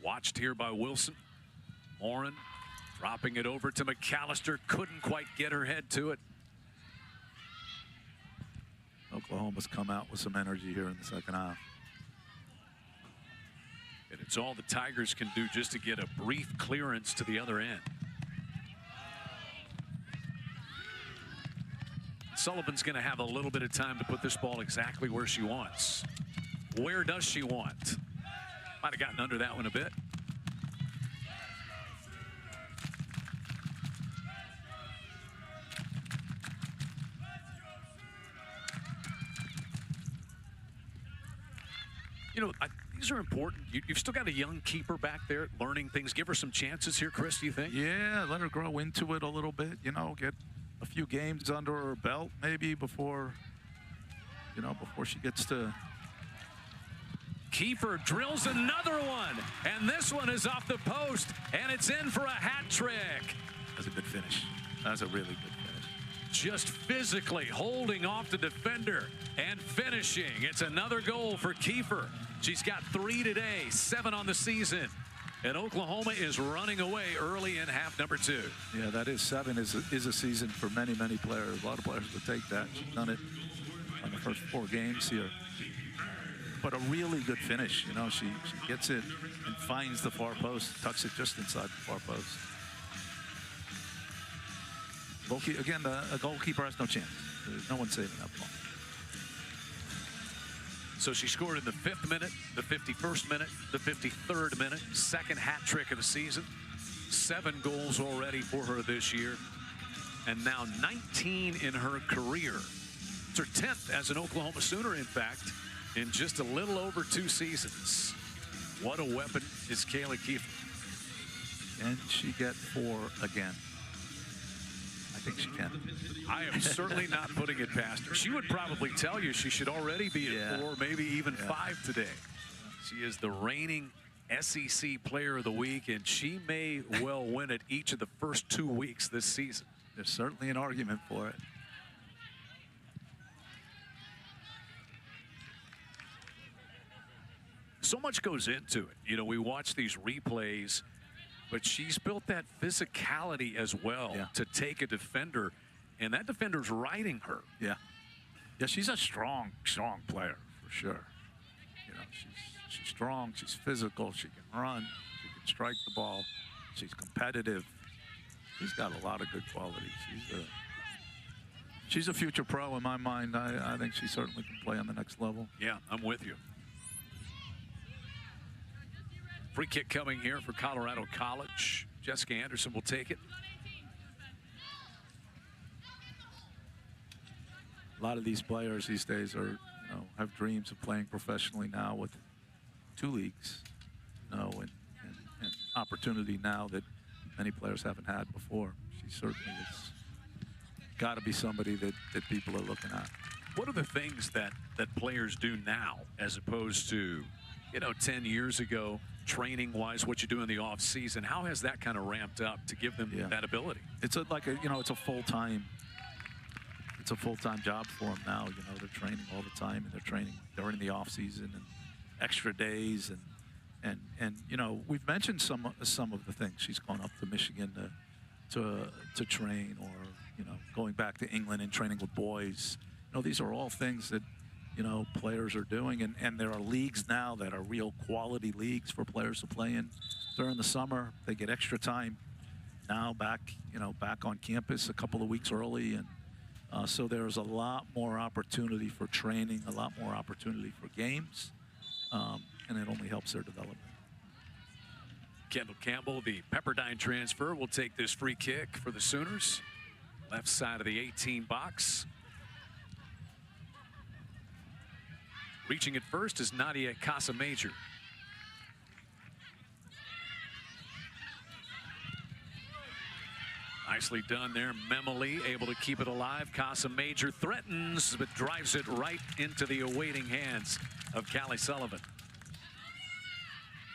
Watched here by Wilson. Morin dropping it over to McAllister. Couldn't quite get her head to it. Oklahoma's come out with some energy here in the second half. And it's all the Tigers can do just to get a brief clearance to the other end. Sullivan's going to have a little bit of time to put this ball exactly where she wants. Where does she want? Might have gotten under that one a bit. You know, these are important. You've still got a young keeper back there learning things. Give her some chances here, Chris, do you think? Yeah, let her grow into it a little bit, you know, get a few games under her belt maybe before, you know, before she gets to... Kiefer drills another one, and this one is off the post, and it's in for a hat trick. That's a good finish. That's a really good finish. Just physically holding off the defender and finishing. It's another goal for Kiefer. She's got 3 today, 7 on the season. And Oklahoma is running away early in half number 2. Yeah, that is 7 is a season for many, many players. A lot of players would take that. She's done it on the first 4 games here. But a really good finish. You know, she gets it and finds the far post, tucks it just inside the far post. Again, a goalkeeper has no chance. There's no one saving that ball. So she scored in the 5th minute, the 51st minute, the 53rd minute, second hat trick of the season. 7 goals already for her this year. And now 19 in her career. It's her 10th as an Oklahoma Sooner, in fact, in just a little over 2 seasons. What a weapon is Kayla Kiefer. Can she get 4 again? I think she can. I am certainly not putting it past her. She would probably tell you she should already be at 4, maybe even 5 today. She is the reigning SEC Player of the Week, and she may well win it each of the first 2 weeks this season. There's certainly an argument for it. So much goes into it. You know, we watch these replays, but she's built that physicality as well to take a defender, and that defender's riding her. Yeah. Yeah, she's a strong player for sure. You know, she's strong, she's physical, she can run, she can strike the ball, she's competitive. She's got a lot of good qualities. She's a future pro in my mind. I think she certainly can play on the next level. Yeah, I'm with you. Free kick coming here for Colorado College. Jessica Anderson will take it. A lot of these players these days are, have dreams of playing professionally now with 2 leagues, and opportunity now that many players haven't had before. She certainly has got to be somebody that people are looking at. What are the things that players do now as opposed to, 10 years ago, training-wise, what you do in the off season? How has that kind of ramped up to give them that ability? It's it's a full-time job for them now. They're training all the time, and they're training during the off season and extra days, and we've mentioned some of the things. She's gone up to Michigan to to train, or going back to England and training with boys. These are all things that players are doing, and there are leagues now that are real quality leagues for players to play in during the summer. They get extra time now back on campus a couple of weeks early, and so there's a lot more opportunity for training, a lot more opportunity for games, and it only helps their development. Kendall Campbell, the Pepperdine transfer, will take this free kick for the Sooners. Left side of the 18 box. Reaching it first is Nadia Casamajor. Nicely done there. Memoli able to keep it alive. Casamajor threatens, but drives it right into the awaiting hands of Callie Sullivan.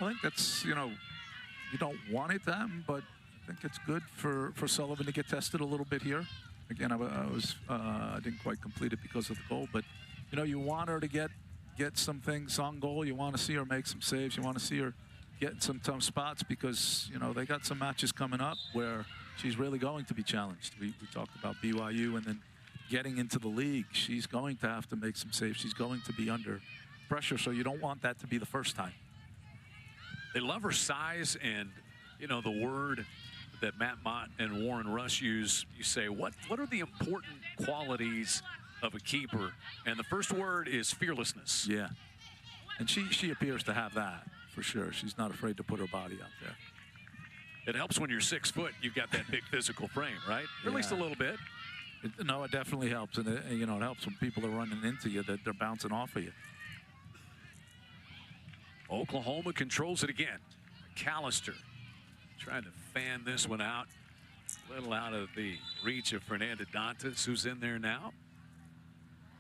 I think that's, you don't want it to happen, but I think it's good for Sullivan to get tested a little bit here. Again, I didn't quite complete it because of the goal, but you want her to get some things on goal. You want to see her make some saves. You want to see her get in some tough spots, because they got some matches coming up where she's really going to be challenged. We talked about BYU, and then getting into the league, she's going to have to make some saves. She's going to be under pressure, so you don't want that to be the first time. They love her size, and the word that Matt Mott and Warren Rush use, you say, what are the important qualities of a keeper? And the first word is fearlessness. Yeah, and she appears to have that for sure. She's not afraid to put her body out there. It helps when you're 6 foot, you've got that big physical frame, right? Or at least a little bit. No, it definitely helps, and it helps when people are running into you, that they're bouncing off of you. Oklahoma controls it again. McAllister trying to fan this one out. A little out of the reach of Fernanda Dantas, who's in there now.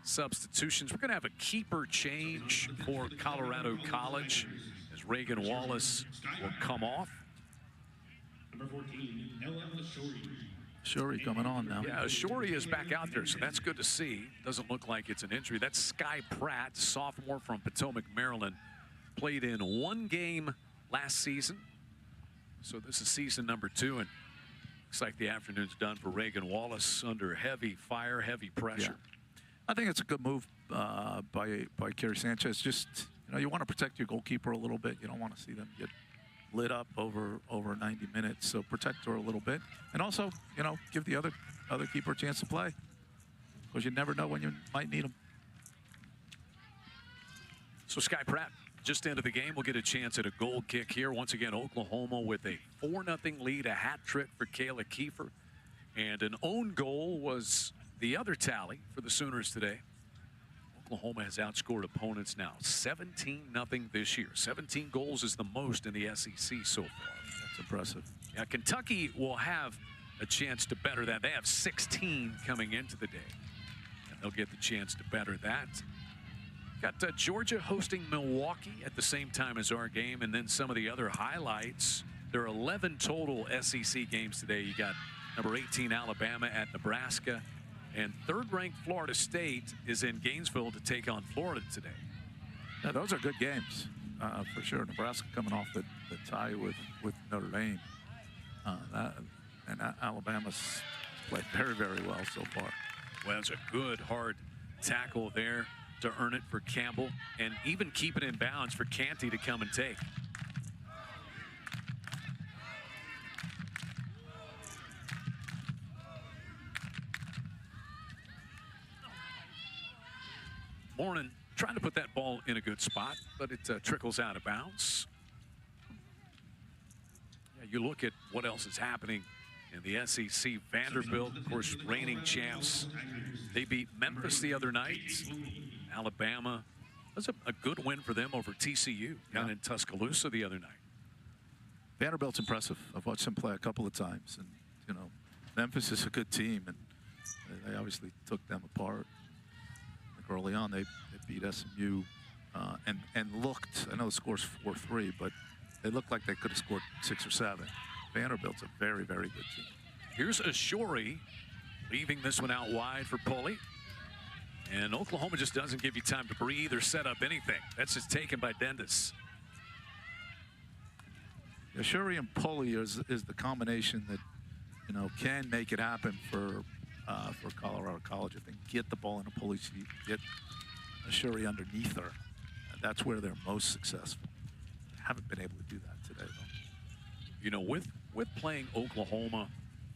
Substitutions. We're going to have a keeper change for Colorado College, as Reagan Wallace will come off. Number 14, Ella Shorey. Shorey coming on now. Yeah, Shorey is back out there, so that's good to see. Doesn't look like it's an injury. That's Sky Pratt, sophomore from Potomac, Maryland. Played in 1 game last season. So this is season number 2, and looks like the afternoon's done for Reagan Wallace under heavy fire, heavy pressure. Yeah. I think it's a good move by Carrie Sanchez. Just, you want to protect your goalkeeper a little bit. You don't want to see them get lit up over 90 minutes. So protect her a little bit, and also, give the other keeper a chance to play, because you never know when you might need them. So Sky Pratt, just into the game, will get a chance at a goal kick here. Once again, Oklahoma with a 4-0 lead, a hat trick for Kayla Kiefer. And an own goal was the other tally for the Sooners today. Oklahoma has outscored opponents now 17-0 this year. 17 goals is the most in the SEC so far. That's impressive. Now, Kentucky will have a chance to better that. They have 16 coming into the day, and they'll get the chance to better that. Got Georgia hosting Milwaukee at the same time as our game, and then some of the other highlights. There are 11 total SEC games today. You got number 18 Alabama at Nebraska, and third-ranked Florida State is in Gainesville to take on Florida today. Yeah, those are good games for sure. Nebraska coming off the tie with Notre Dame, and Alabama's played very, very well so far. Well, it's a good hard tackle there to earn it for Campbell, and even keep it in bounds for Canty to come and take. Morning trying to put that ball in a good spot, but it trickles out of bounds. Yeah, you look at what else is happening in the SEC. Vanderbilt, of course, reigning champs. They beat Memphis the other night. Alabama, that's a good win for them over TCU down in Tuscaloosa the other night. Vanderbilt's impressive. I've watched them play a couple of times, and Memphis is a good team, and they obviously took them apart. Like early on, they beat SMU and looked. I know the score's 4-3, but they looked like they could have scored 6 or 7. Vanderbilt's a very, very good team. Here's Ashori leaving this one out wide for Pulley. And Oklahoma just doesn't give you time to breathe or set up anything. That's just taken by Dendas. Yeah, Shuri and Pulley is the combination that you know, can make it happen for Colorado College if they get the ball in a pulley seat, get Shuri underneath her. That's where they're most successful. Haven't been able to do that today, though. You know, with playing Oklahoma,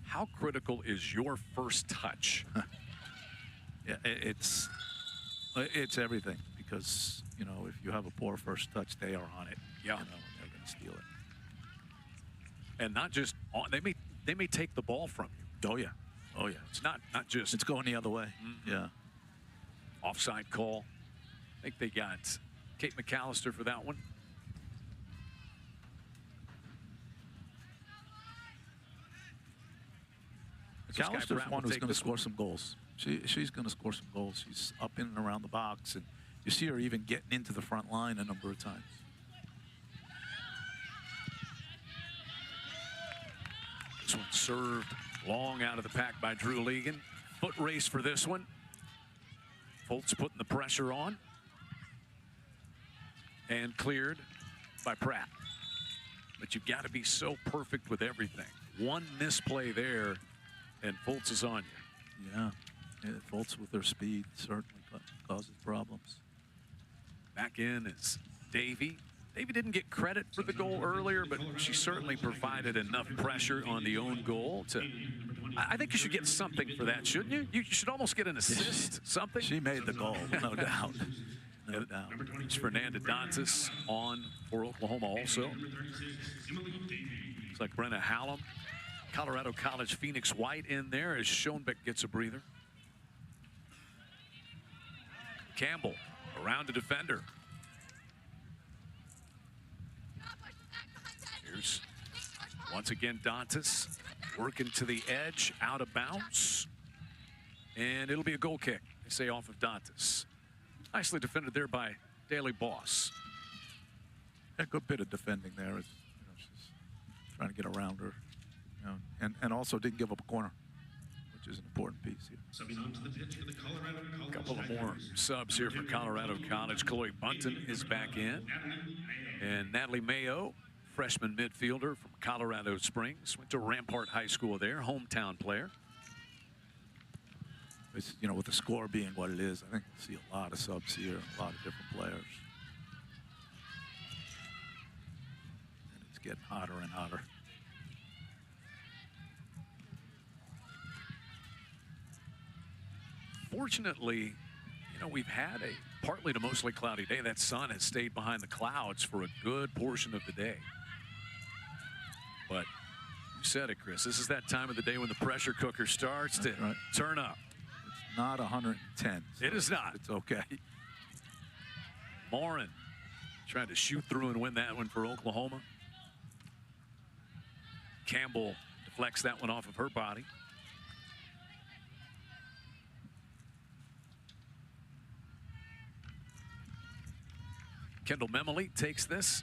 how critical is your first touch? Yeah, it's everything, because, you know, if you have a poor first touch, they are on it. Yeah. You know, and they're going to steal it. And not just on, they may take the ball from you. Oh, yeah. Oh, yeah. It's not just It's going the other way. Yeah. offside call. I think they got Kate McAllister for that one. So Sky McAllister's Pratt one will who's take going to this score one. some goals. She's going to score some goals. She's up in and around the box, and you see her even getting into the front line a number of times. This one served long out of the pack by Drew Legan. Foot race for this one. Foltz putting the pressure on. And cleared by Pratt. But you've got to be so perfect with everything. One misplay there, and Foltz is on you. Yeah. Foltz with her speed certainly causes problems. Back in is Davy. Davy didn't get credit for the goal earlier, but she certainly provided enough pressure on the own goal to. I think you should get something for that, shouldn't you? You should almost get an assist, something. She made the goal, no doubt. No doubt. It's Fernanda Dantas on for Oklahoma also. Looks like Brenna Hallam. Colorado College Phoenix White in there as Schoenbeck gets a breather. Campbell around the defender. Here's once again Dantas working to the edge, out of bounds. And it'll be a goal kick, they say, off of Dantas. Nicely defended there by Daly Boss. A good bit of defending there. As, you know, she's trying to get around her, you know, and also didn't give up a corner, which is an important piece here. Subbing onto the pitch for the Colorado College A couple of more subs here for Colorado College. Chloe Bunton is back in. And Natalie Mayo, freshman midfielder from Colorado Springs, went to Rampart High School there, hometown player. It's, you know, with the score being what it is, I think we'll see a lot of subs here, a lot of different players. And it's getting hotter and hotter. Fortunately, you know, we've had a partly to mostly cloudy day. That sun has stayed behind the clouds for a good portion of the day. But you said it, Chris. This is that time of the day when the pressure cooker starts to turn up. It's not 110. So it is not. It's okay. Morin trying to shoot through and win that one for Oklahoma. Campbell deflects that one off of her body. Kendall Memoli takes this.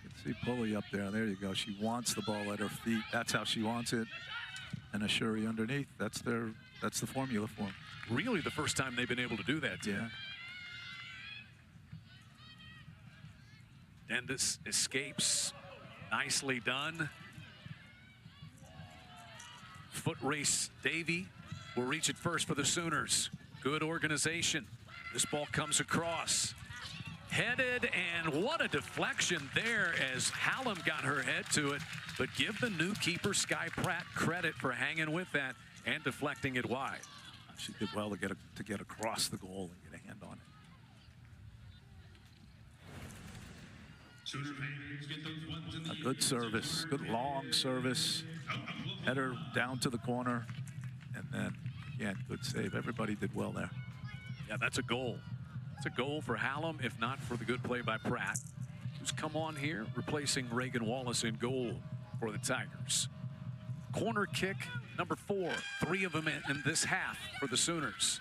You can see Pulley up there. There you go. She wants the ball at her feet. That's how she wants it. And a Shuri underneath. That's the formula for them. Really the first time they've been able to do that, Tim. Yeah. Dendis escapes. Nicely done. Foot race. Davy will reach it first for the Sooners. Good organization. This ball comes across. Headed, and what a deflection there as Hallam got her head to it. But give the new keeper, Sky Pratt, credit for hanging with that and deflecting it wide. She did well to get across the goal and get a hand on it. Sooner fans get those ones in the A good service, good long service. Header down to the corner, and then again, good save. Everybody did well there. Yeah, that's a goal. It's a goal for Hallam, if not for the good play by Pratt, who's come on here, replacing Reagan Wallace in goal for the Tigers. Corner kick number 4, 3 of them in this half for the Sooners.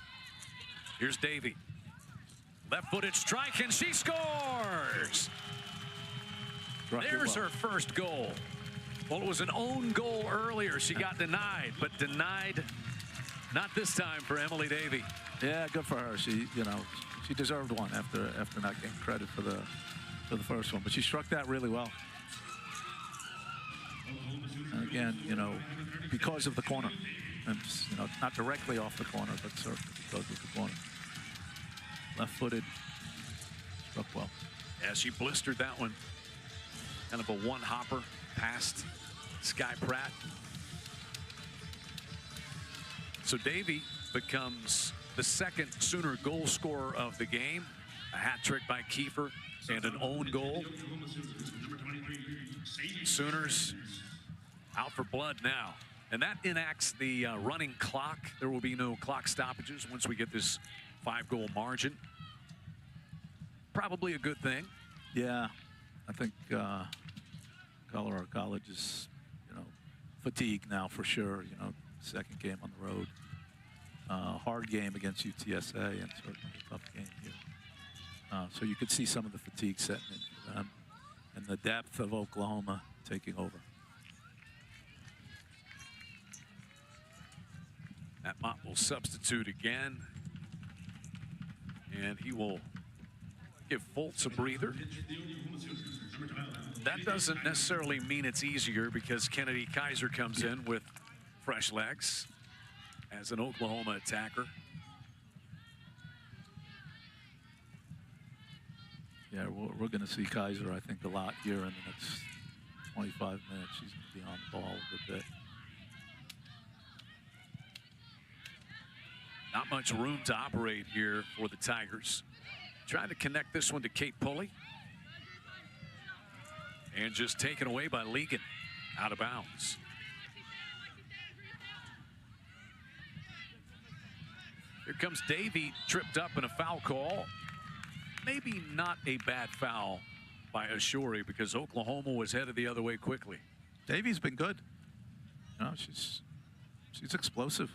Here's Davy. Left-footed strike, and she scores! There's her first goal. Well, it was an own goal earlier. She got denied, but denied not this time for Emily Davy. Yeah, good for her. She, you know, she deserved one after not getting credit for the first one, but she struck that really well. And again, you know, because of the corner. And, you know, not directly off the corner, but certainly because of the corner. Left-footed, struck well. Yeah, she blistered that one. Kind of a one-hopper past Sky Pratt. So Davy becomes the second Sooner goal scorer of the game. A hat trick by Kiefer and an own goal. Sooners out for blood now. And that enacts the running clock. There will be no clock stoppages once we get this 5-goal margin. Probably a good thing. Yeah, I think Colorado College is, you know, fatigued now for sure. You know, second game on the road. Hard game against UTSA and certainly a tough game here. So you could see some of the fatigue setting in for them and the depth of Oklahoma taking over. Matt Mott will substitute again. And he will give Fultz a breather. That doesn't necessarily mean it's easier because Kennedy Kaiser comes in with fresh legs as an Oklahoma attacker. Yeah, we're going to see Kaiser, I think, a lot here in the next 25 minutes. She's going to be on the ball a good bit. Not much room to operate here for the Tigers. Trying to connect this one to Kate Pulley. And just taken away by Legan, out of bounds. Here comes Davy, tripped up in a foul call. Maybe not a bad foul by Ashuri because Oklahoma was headed the other way quickly. Davy's been good. You know, she's explosive.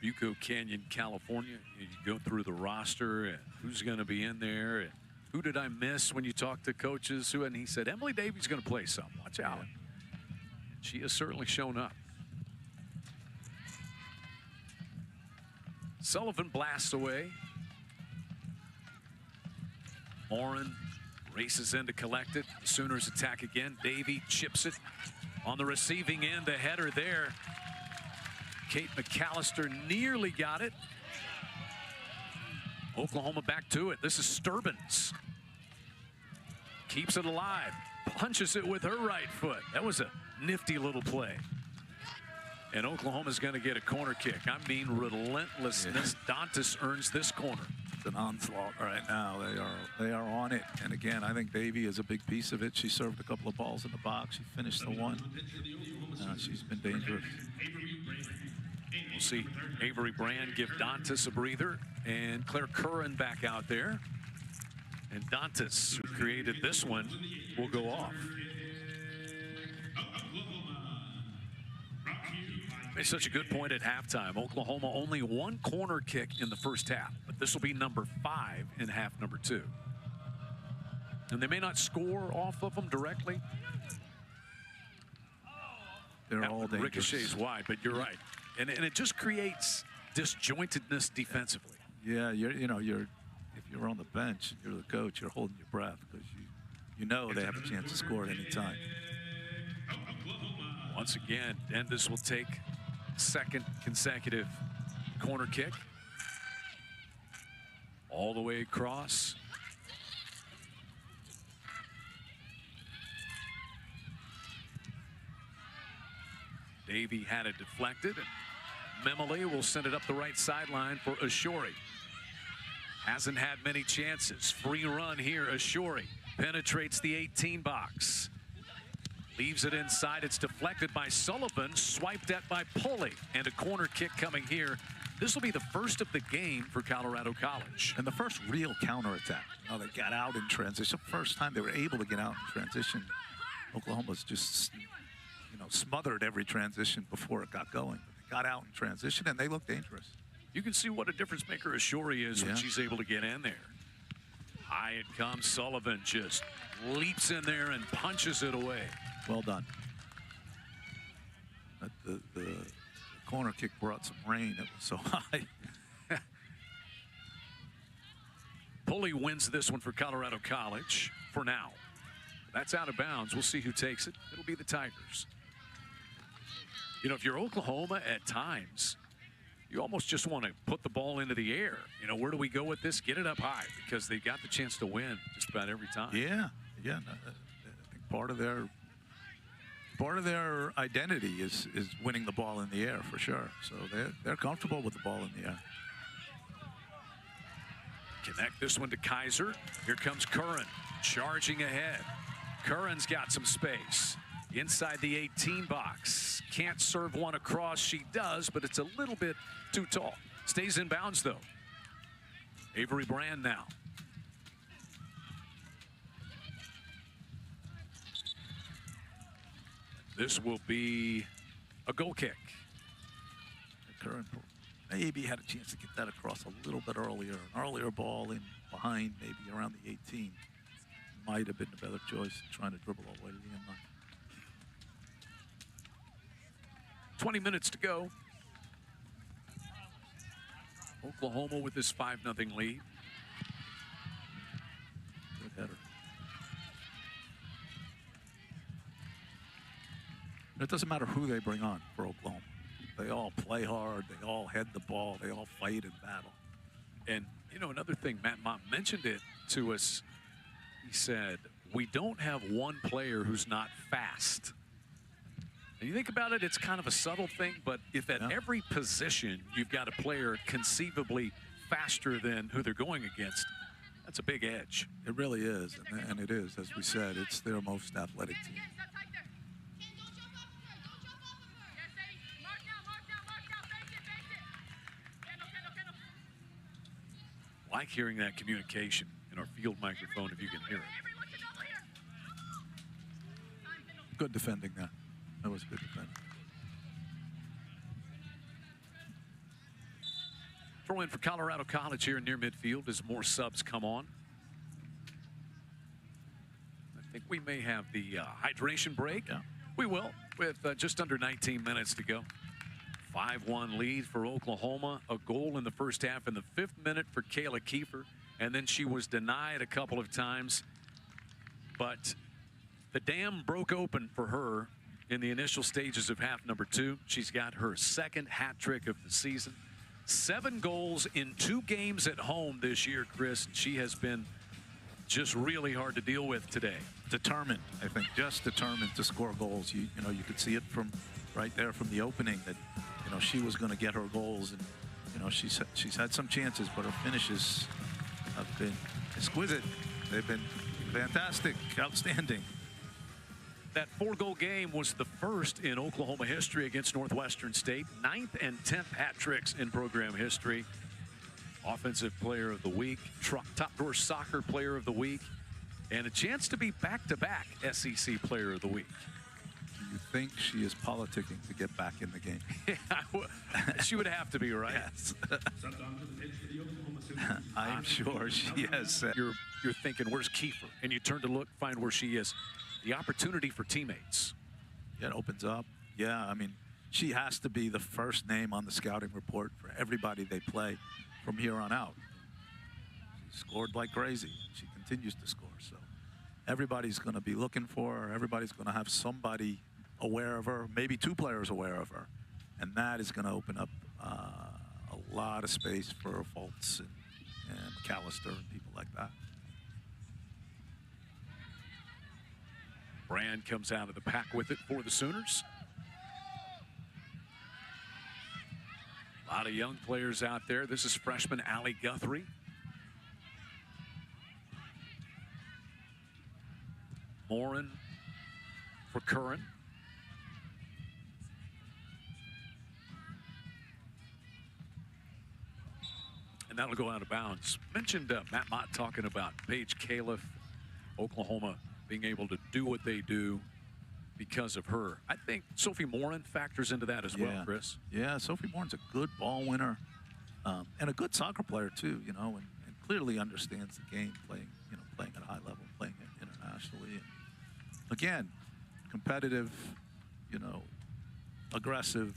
Trabuco Canyon, California. You go through the roster and who's going to be in there and who did I miss when you talked to coaches? And he said, Emily Davy's going to play some. Watch out. She has certainly shown up. Sullivan blasts away. Morin races in to collect it. The Sooners attack again. Davy chips it on the receiving end. The header there. Kate McAllister nearly got it. Oklahoma back to it. This is Sturbins. Keeps it alive. Punches it with her right foot. That was a nifty little play. And Oklahoma's going to get a corner kick. I mean, relentlessness. Yeah. Dantas earns this corner. It's an onslaught right now. They are on it. And again, I think Davy is a big piece of it. She served a couple of balls in the box. She finished the one. She's been dangerous. We'll see Avery Brand give Dantas a breather. And Claire Curran back out there. And Dantas, who created this one, will go off. Made such a good point at halftime. Oklahoma only one corner kick in the first half, but this will be number 5 in half number 2. And they may not score off of them directly. They're all dangerous. Ricochets wide, but you're right. And it just creates disjointedness defensively. Yeah, if you're on the bench, you're the coach, you're holding your breath because you know they have a chance to score at any time. Once again, Denvis will take second consecutive corner kick. All the way across. Davy had it deflected. And Memele will send it up the right sideline for Ashuri. Hasn't had many chances. Free run here, Ashuri. Penetrates the 18 box. Leaves it inside. It's deflected by Sullivan. Swiped at by Pulley. And a corner kick coming here. This will be the first of the game for Colorado College. And the first real counterattack. They got out in transition. First time they were able to get out in transition. Oklahoma's just, smothered every transition before it got going. But they got out in transition, and they look dangerous. You can see what a difference maker Ashuri is when she's able to get in there. High it comes. Sullivan just leaps in there and punches it away. Well done. The corner kick brought some rain. It was so high. Pulley wins this one for Colorado College for now. That's out of bounds. We'll see who takes it. It'll be the Tigers. You know, if you're Oklahoma at times, you almost just want to put the ball into the air. You know, where do we go with this? Get it up high, because they've got the chance to win just about every time. Yeah. No, I think part of their identity is winning the ball in the air for sure. So they're comfortable with the ball in the air. Connect this one to Kaiser. Here comes Curran charging ahead. Curran's got some space inside the 18 box. Can't serve one across. She does, but it's a little bit too tall. Stays in bounds, though. Avery Brand now. This will be a goal kick. Curran maybe had a chance to get that across a little bit earlier. An earlier ball in behind, maybe around the 18. Might have been a better choice, trying to dribble all the way to the end line. 20 minutes to go. Oklahoma with this 5-0 lead. Good header. It doesn't matter who they bring on for Oklahoma. They all play hard. They all head the ball. They all fight and battle. And, you know, another thing, Matt Mott mentioned it to us. He said, we don't have one player who's not fast. And you think about it, it's kind of a subtle thing, but if at every position you've got a player conceivably faster than who they're going against, that's a big edge. It really is, and it is, as we said, it's their most athletic team. Like hearing that communication in our field microphone, if you can hear it. Good defending there. That was good defending. Throw in for Colorado College here near midfield as more subs come on. I think we may have the hydration break. Yeah. We will, with just under 19 minutes to go. 5-1 lead for Oklahoma. A goal in the first half in the 5th minute for Kayla Kiefer. And then she was denied a couple of times. But the dam broke open for her in the initial stages of half number 2. She's got her 2nd hat trick of the season. 7 goals in 2 games at home this year, Chris. She has been just really hard to deal with today. Determined, I think, just determined to score goals. You know, you could see it from right there from the opening that, you know, she was going to get her goals, and you know, she's had some chances, but her finishes have been exquisite. They've been fantastic, outstanding. That 4-goal game was the first in Oklahoma history against Northwestern State. 9th and 10th hat tricks in program history. Offensive Player of the Week, Top WSoccer Player of the Week, and a chance to be back-to-back SEC Player of the Week. Do you think she is politicking to get back in the game? Yeah, she would have to be, right? Yes. I'm sure she has. You're thinking, where's Kiefer? And you turn to look, find where she is. The opportunity for teammates. Yeah, it opens up. Yeah, I mean, she has to be the first name on the scouting report for everybody they play from here on out. She scored like crazy. She continues to score. So everybody's going to be looking for her. Everybody's going to have somebody aware of her, maybe 2 players aware of her. And that is going to open up a lot of space for Fultz and McAllister and people like that. Brand comes out of the pack with it for the Sooners. A lot of young players out there. This is freshman Allie Guthrie. Morin for Curran. And that'll go out of bounds. Mentioned Matt Mott talking about Paige Califf, Oklahoma being able to do what they do because of her. I think Sophie Morin factors into that as well, Chris. Yeah, Sophie Morin's a good ball winner and a good soccer player too, you know, and clearly understands the game, playing at a high level, playing it internationally. And again, competitive, you know, aggressive,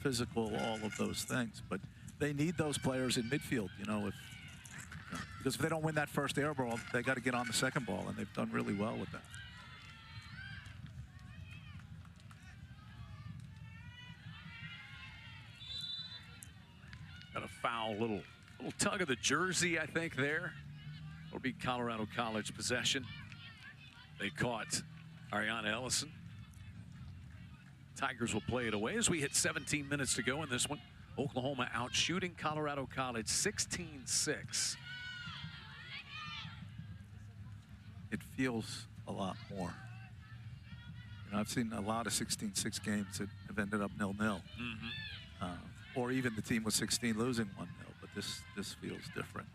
physical, all of those things. But they need those players in midfield, you know, because if they don't win that first air ball, they got to get on the second ball, and they've done really well with that. little tug of the jersey, I think, there. It'll be Colorado College possession. They caught Ariana Ellison. Tigers will play it away as we hit 17 minutes to go in this one. Oklahoma out shooting Colorado College 16-6. It feels a lot more. You know, I've seen a lot of 16-6 games that have ended up 0-0. Or even the team with 16 losing 1-0, but this feels different.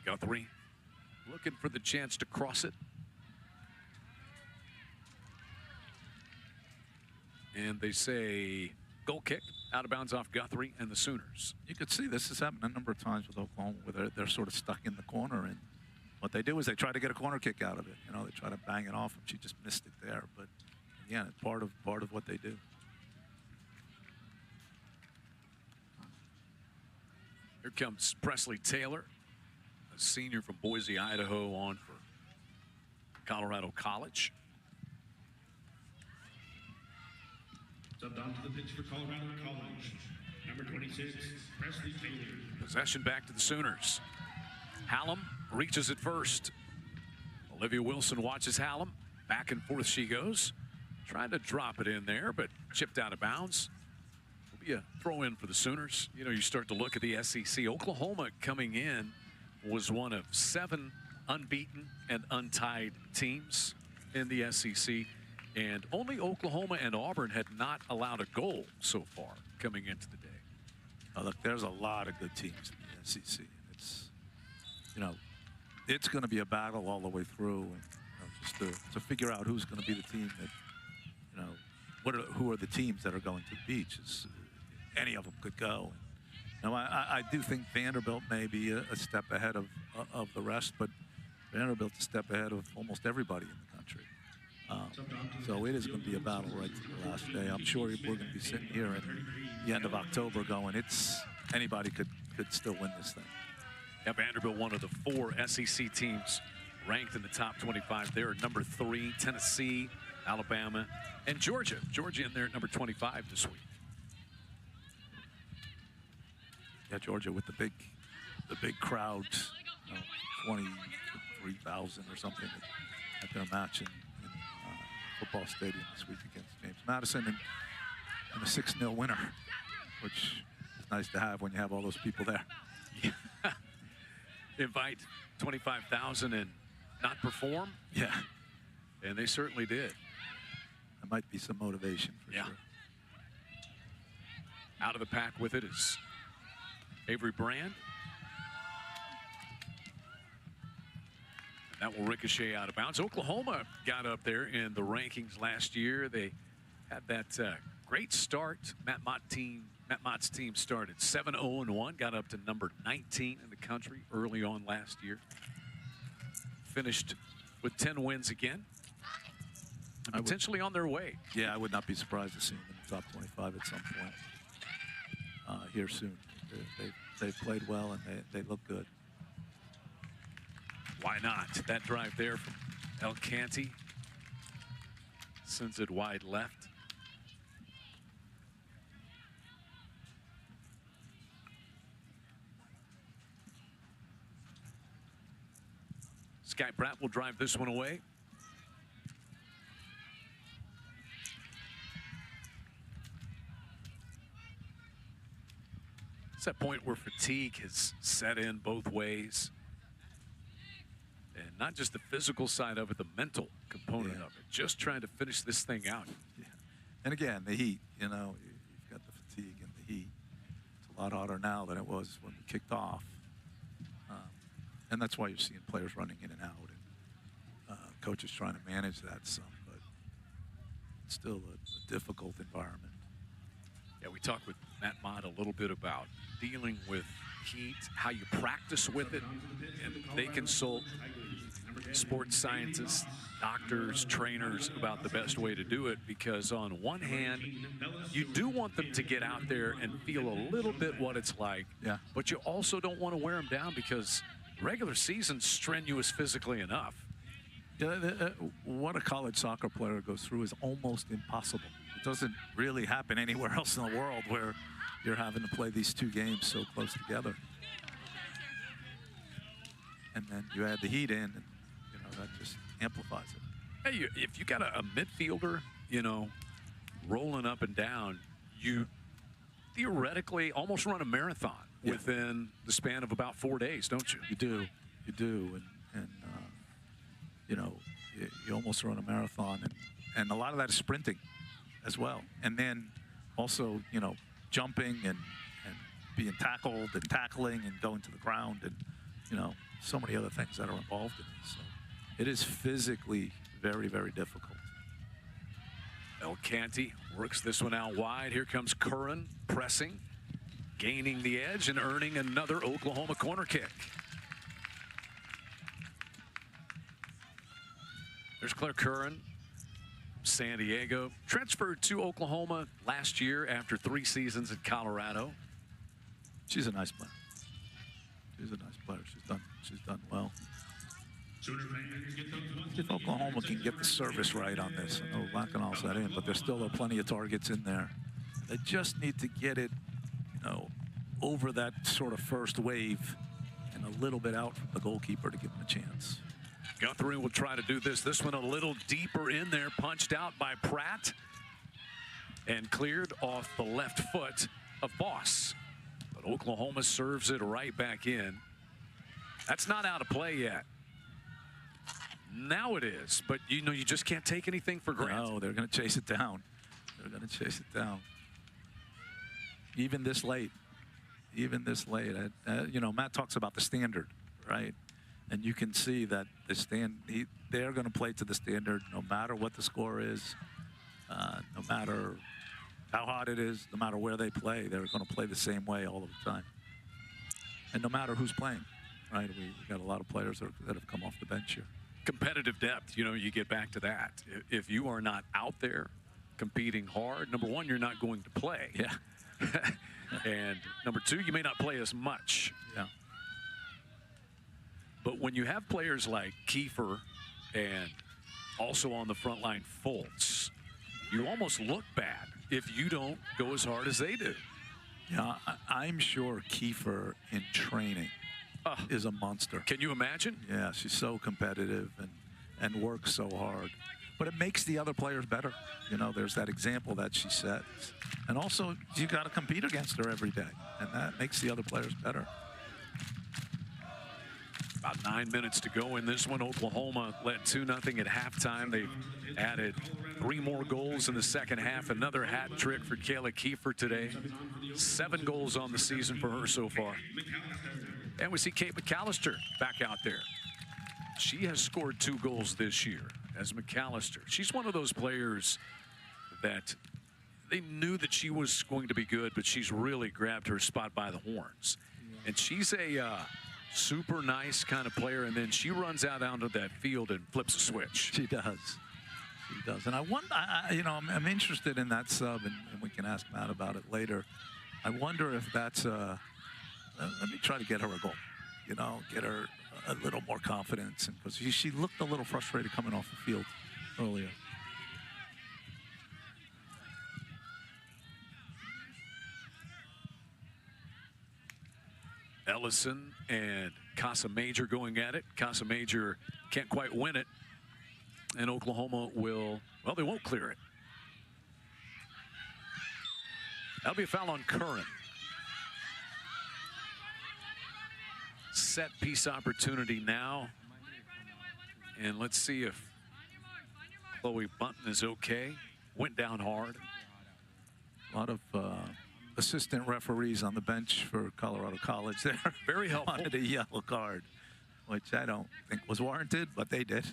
Guthrie looking for the chance to cross it. And they say goal kick out of bounds off Guthrie and the Sooners. You could see this has happened a number of times with Oklahoma where they're sort of stuck in the corner, and what they do is they try to get a corner kick out of it. You know, they try to bang it off, and she just missed it there. But again, it's part of what they do. Here comes Presley Taylor, a senior from Boise, Idaho, on for Colorado College. Subbed onto the pitch for Colorado College, number 26, Presley Taylor. Possession back to the Sooners. Hallam reaches it first. Olivia Wilson watches Hallam. Back and forth she goes. Trying to drop it in there, but chipped out of bounds. Will be a throw in for the Sooners. You know, you start to look at the SEC. Oklahoma coming in was one of 7 unbeaten and untied teams in the SEC. And only Oklahoma and Auburn had not allowed a goal so far coming into the day. Look, there's a lot of good teams in the SEC. It's, you know, it's going to be a battle all the way through, and you know, just to figure out who's going to be the team that, you know, who are the teams that are going to the beach. Any of them could go. You know, I do think Vanderbilt may be a step ahead of the rest, but Vanderbilt's a step ahead of almost everybody in the country. So it is going to be a battle right to the last day. I'm sure we're going to be sitting here at the end of October going, anybody could still win this thing. Yeah, Vanderbilt, one of the 4 SEC teams ranked in the top 25. They're at number 3, Tennessee, Alabama, and Georgia. Georgia in there at number 25 this week. Yeah, Georgia with the big crowds, you know, 23,000 or something at their match in football stadium this week against James Madison, and a 6-0 winner, which is nice to have when you have all those people there. Yeah. Invite 25,000 and not perform? Yeah. And they certainly did. There might be some motivation for sure. Out of the pack with it is Avery Brand. That will ricochet out of bounds. Oklahoma got up there in the rankings last year. They had that great start. Matt Mott's team started 7-0-1, got up to number 19 in the country early on last year. Finished with 10 wins again. And potentially on their way. Yeah, I would not be surprised to see them in the top 25 at some point here soon. They've played well, and they look good. Why not? That drive there from El Canty sends it wide left. Sky Pratt will drive this one away. It's that point where fatigue has set in both ways. And not just the physical side of it, the mental component of it. Just trying to finish this thing out. Yeah. And again, the heat, you know, you've got the fatigue and the heat. It's a lot hotter now than it was when we kicked off. And that's why you're seeing players running in and out. And coaches trying to manage that some, but it's still a difficult environment. Yeah, we talked with Matt Mott a little bit about dealing with heat, how you practice with it, and they consult sports scientists, doctors, trainers about the best way to do it, because on one hand, you do want them to get out there and feel a little bit what it's like, but you also don't want to wear them down, because Regular season strenuous physically enough. Yeah, what a college soccer player goes through is almost impossible. It doesn't really happen anywhere else in the world where you're having to play these two games so close together. And then you add the heat in, and that just amplifies it. Hey, if you got a midfielder, rolling up and down, you theoretically almost run a marathon within the span of about 4 days, don't you? You do, and you almost run a marathon, and a lot of that is sprinting as well, and then also jumping and being tackled and tackling and going to the ground, and so many other things that are involved in it. So it is physically very, very difficult. El Canty works this one out wide. Here comes Curran pressing, gaining the edge and earning another Oklahoma corner kick. There's Claire Curran, San Diego, transferred to Oklahoma last year after 3 seasons at Colorado. She's a nice player. She's a nice player. She's done well. If Oklahoma can get the service right on this, I know Lacanal's that in, but there still are plenty of targets in there. They just need to get it, over that sort of first wave and a little bit out from the goalkeeper to give them a chance. Guthrie will try to do this. This one a little deeper in there, punched out by Pratt and cleared off the left foot of Boss. But Oklahoma serves it right back in. That's not out of play yet. Now it is, but you just can't take anything for granted. No, they're going to chase it down. They're going to chase it down. Even this late. Matt talks about the standard, right? And you can see that they're going to play to the standard no matter what the score is, no matter how hot it is, no matter where they play. They're going to play the same way all of the time. And no matter who's playing, right? We got a lot of players that have come off the bench here. Competitive depth, you get back to that. If you are not out there competing hard, number one, you're not going to play. Yeah. And number two, you may not play as much. Yeah. But when you have players like Kiefer and also on the front line Fultz, you almost look bad if you don't go as hard as they do. Yeah, I'm sure Kiefer in training is a monster. Can you imagine? Yeah, she's so competitive and works so hard. But it makes the other players better. There's that example that she sets. And also, you got to compete against her every day. And that makes the other players better. About 9 minutes to go in this one. Oklahoma led 2-0 at halftime. They've added 3 more goals in the second half. Another hat trick for Kayla Kiefer today. 7 goals on the season for her so far. And we see Kate McAllister back out there. She has scored 2 goals this year as McAllister. She's one of those players that they knew that she was going to be good, but she's really grabbed her spot by the horns. And she's a super nice kind of player, and then she runs out onto that field and flips a switch. She does. She does. And I wonder, I'm interested in that sub, and we can ask Matt about it later. I wonder if that's let me try to get her a goal. Get her a little more confidence, because she looked a little frustrated coming off the field earlier. Ellison and Casa Major going at it. Casa Major can't quite win it, and Oklahoma they won't clear it. That'll be a foul on Curran. Set piece opportunity now. And let's see if Chloe Bunton is okay. Went down hard. A lot of assistant referees on the bench for Colorado College there. Very helpful. Wanted a yellow card, which I don't think was warranted, but they did.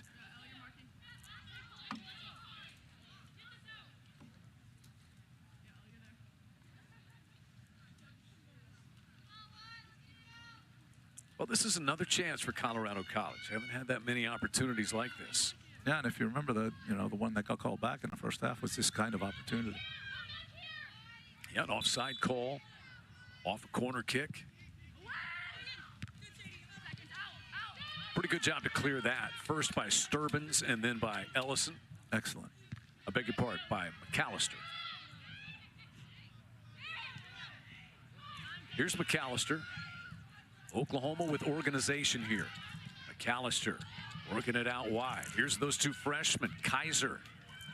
Well, this is another chance for Colorado College. Haven't had that many opportunities like this. Yeah, and if you remember the one that got called back in the first half was this kind of opportunity. Yeah, an offside call off a corner kick. Pretty good job to clear that. First by Sturbins and then by Ellison. Excellent. I beg your pardon, by McAllister. Here's McAllister. Oklahoma with organization here. McAllister working it out wide. Here's those two freshmen. Kaiser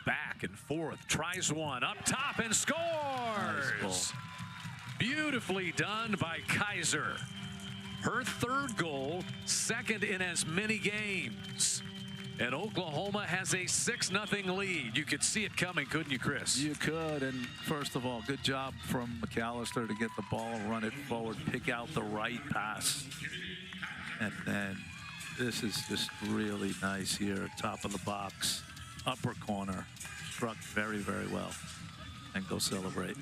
back and forth. Tries one up top and scores. Nice. Beautifully done by Kaiser. Her third goal, second in as many games. And Oklahoma has a 6-0 lead. You could see it coming, couldn't you, Chris? You could. And first of all, good job from McAllister to get the ball, run it forward, pick out the right pass. And then this is just really nice here. Top of the box, upper corner. Struck very, very well. And go celebrate.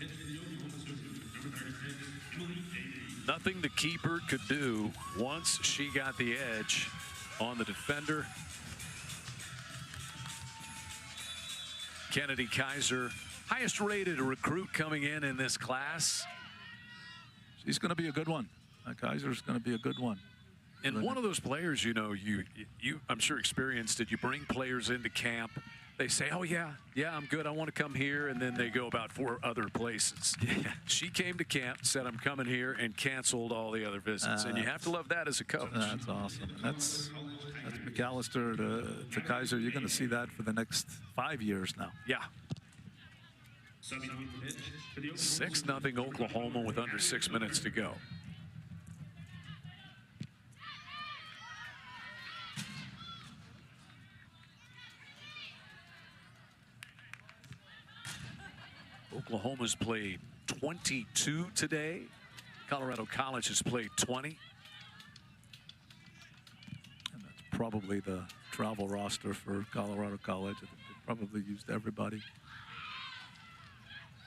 Nothing the keeper could do once she got the edge on the defender. Kennedy Kaiser, highest rated recruit coming in this class. She's going to be a good one. Kaiser's going to be a good one. And one of those players, you know, you I'm sure experienced it. You bring players into camp. They say, oh, yeah, I'm good. I want to come here. And then they go about 4 other places. Yeah. She came to camp, said, I'm coming here, and canceled all the other visits. And you have to love that as a coach. That's awesome. And that's McAllister to Kaiser. You're going to see that for the next 5 years now. Yeah. 6-0 Oklahoma with under 6 minutes to go. Oklahoma's played 22 today. Colorado College has played 20. And that's probably the travel roster for Colorado College. They probably used everybody.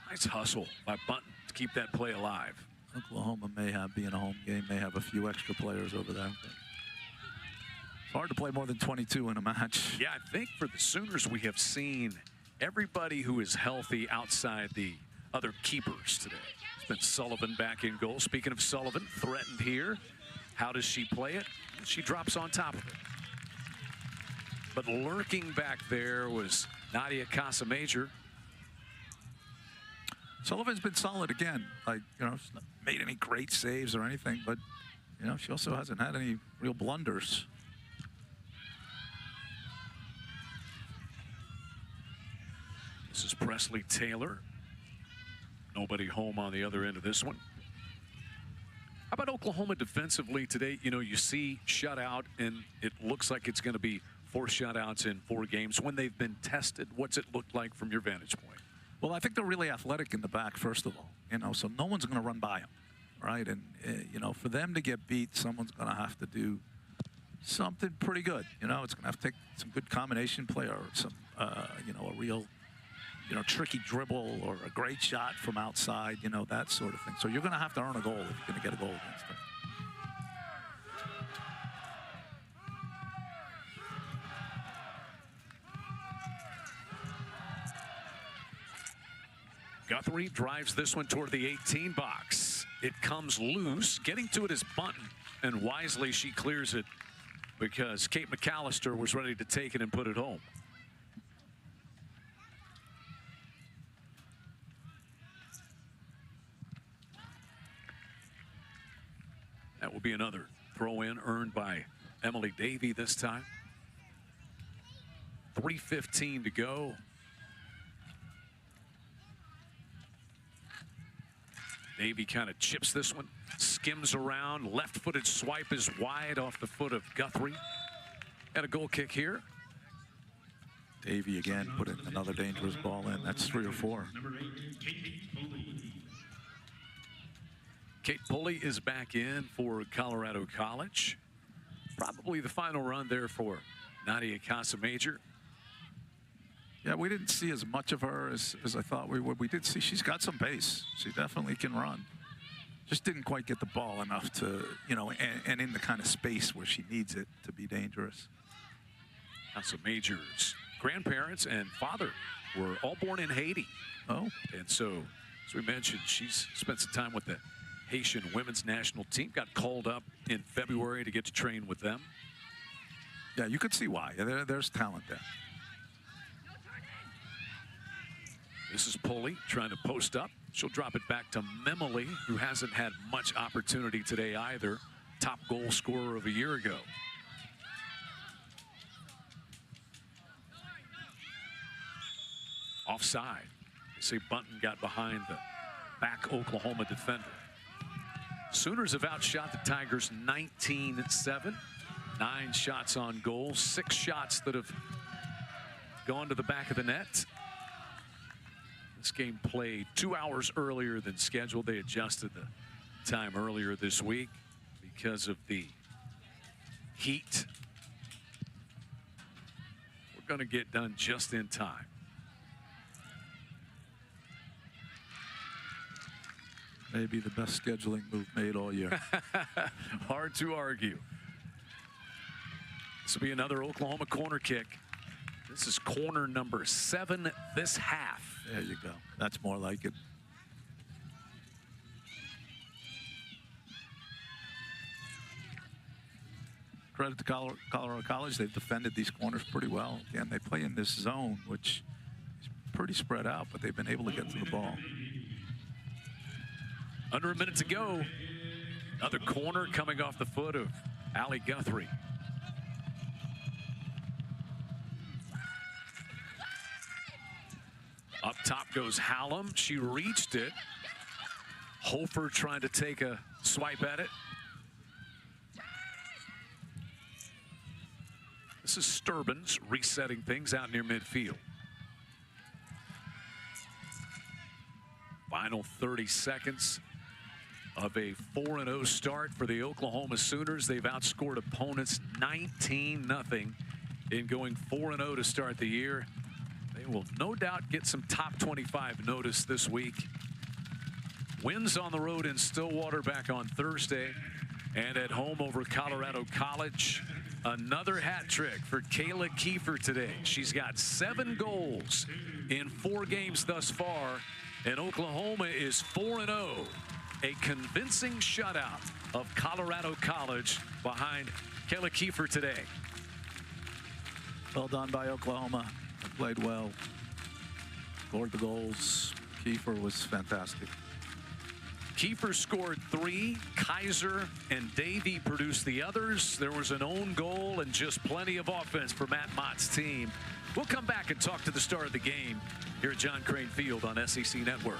Nice hustle by Bunton to keep that play alive. Oklahoma may have, being a home game, may have a few extra players over there. But it's hard to play more than 22 in a match. Yeah, I think for the Sooners we have seen everybody who is healthy outside the other keepers today. It's been Sullivan back in goal. Speaking of Sullivan, threatened here. How does she play it? She drops on top of it. But lurking back there was Nadia Casamajor. Sullivan's been solid again. Like, you know, she's not made any great saves or anything, but, you know, she also hasn't had any real blunders. This is Presley Taylor. Nobody home on the other end of this one. How about Oklahoma defensively today? You know, you see shutout, and it looks like it's going to be 4 shutouts in 4 games. When they've been tested, what's it look like from your vantage point? Well, I think they're really athletic in the back, first of all. You know, so no one's going to run by them, right? And, you know, for them to get beat, someone's going to have to do something pretty good. You know, it's going to have to take some good combination play or some, you know, a real, you know, tricky dribble or a great shot from outside, you know, that sort of thing. So you're going to have to earn a goal if you're going to get a goal against them. Guthrie drives this one toward the 18 box. It comes loose. Getting to it is Bunton, and wisely she clears it because Kate McAllister was ready to take it and put it home. That will be another throw-in earned by Emily Davey this time. 3:15 to go. Davey kind of chips this one, skims around, left-footed swipe is wide off the foot of Guthrie. And a goal kick here. Davey again put in another dangerous ball in. That's 3 or 4. Kate Pulley is back in for Colorado College. Probably the final run there for Nadia Casamajor. Yeah, we didn't see as much of her as I thought we would. We did see she's got some pace. She definitely can run. Just didn't quite get the ball enough to, you know, and in the kind of space where she needs it to be dangerous. Casamajor's grandparents and father were all born in Haiti. Oh. And so, as we mentioned, she's spent some time with the Haitian women's national team. Got called up in February to get to train with them. Yeah, you could see why. There's talent there. This is Pulley trying to post up. She'll drop it back to Memoli, who hasn't had much opportunity today either. Top goal scorer of a year ago. Offside. They say Bunton got behind the back Oklahoma defender. Sooners have outshot the Tigers 19-7. 9 shots on goal, 6 shots that have gone to the back of the net. This game played 2 hours earlier than scheduled. They adjusted the time earlier this week because of the heat. We're going to get done just in time. Maybe the best scheduling move made all year. Hard to argue. This will be another Oklahoma corner kick. This is corner number 7 this half. There you go. That's more like it. Credit to Colorado College. They've defended these corners pretty well. Again, they play in this zone, which is pretty spread out, but they've been able to get to the ball. Under a minute to go. Another corner coming off the foot of Allie Guthrie. Up top goes Hallam. She reached it. Hofer trying to take a swipe at it. This is Sturbins resetting things out near midfield. Final 30 seconds of a 4-0 start for the Oklahoma Sooners. They've outscored opponents 19-0 in going 4-0 to start the year. They will no doubt get some top 25 notice this week. Wins on the road in Stillwater back on Thursday, and at home over Colorado College. Another hat trick for Kayla Kiefer today. She's got 7 goals in 4 games thus far, and Oklahoma is 4-0. A convincing shutout of Colorado College behind Kayla Kiefer today. Well done by Oklahoma. They played well. Scored the goals. Kiefer was fantastic. Kiefer scored 3. Kaiser and Davey produced the others. There was an own goal and just plenty of offense for Matt Mott's team. We'll come back and talk to the star of the game here at John Crane Field on SEC Network.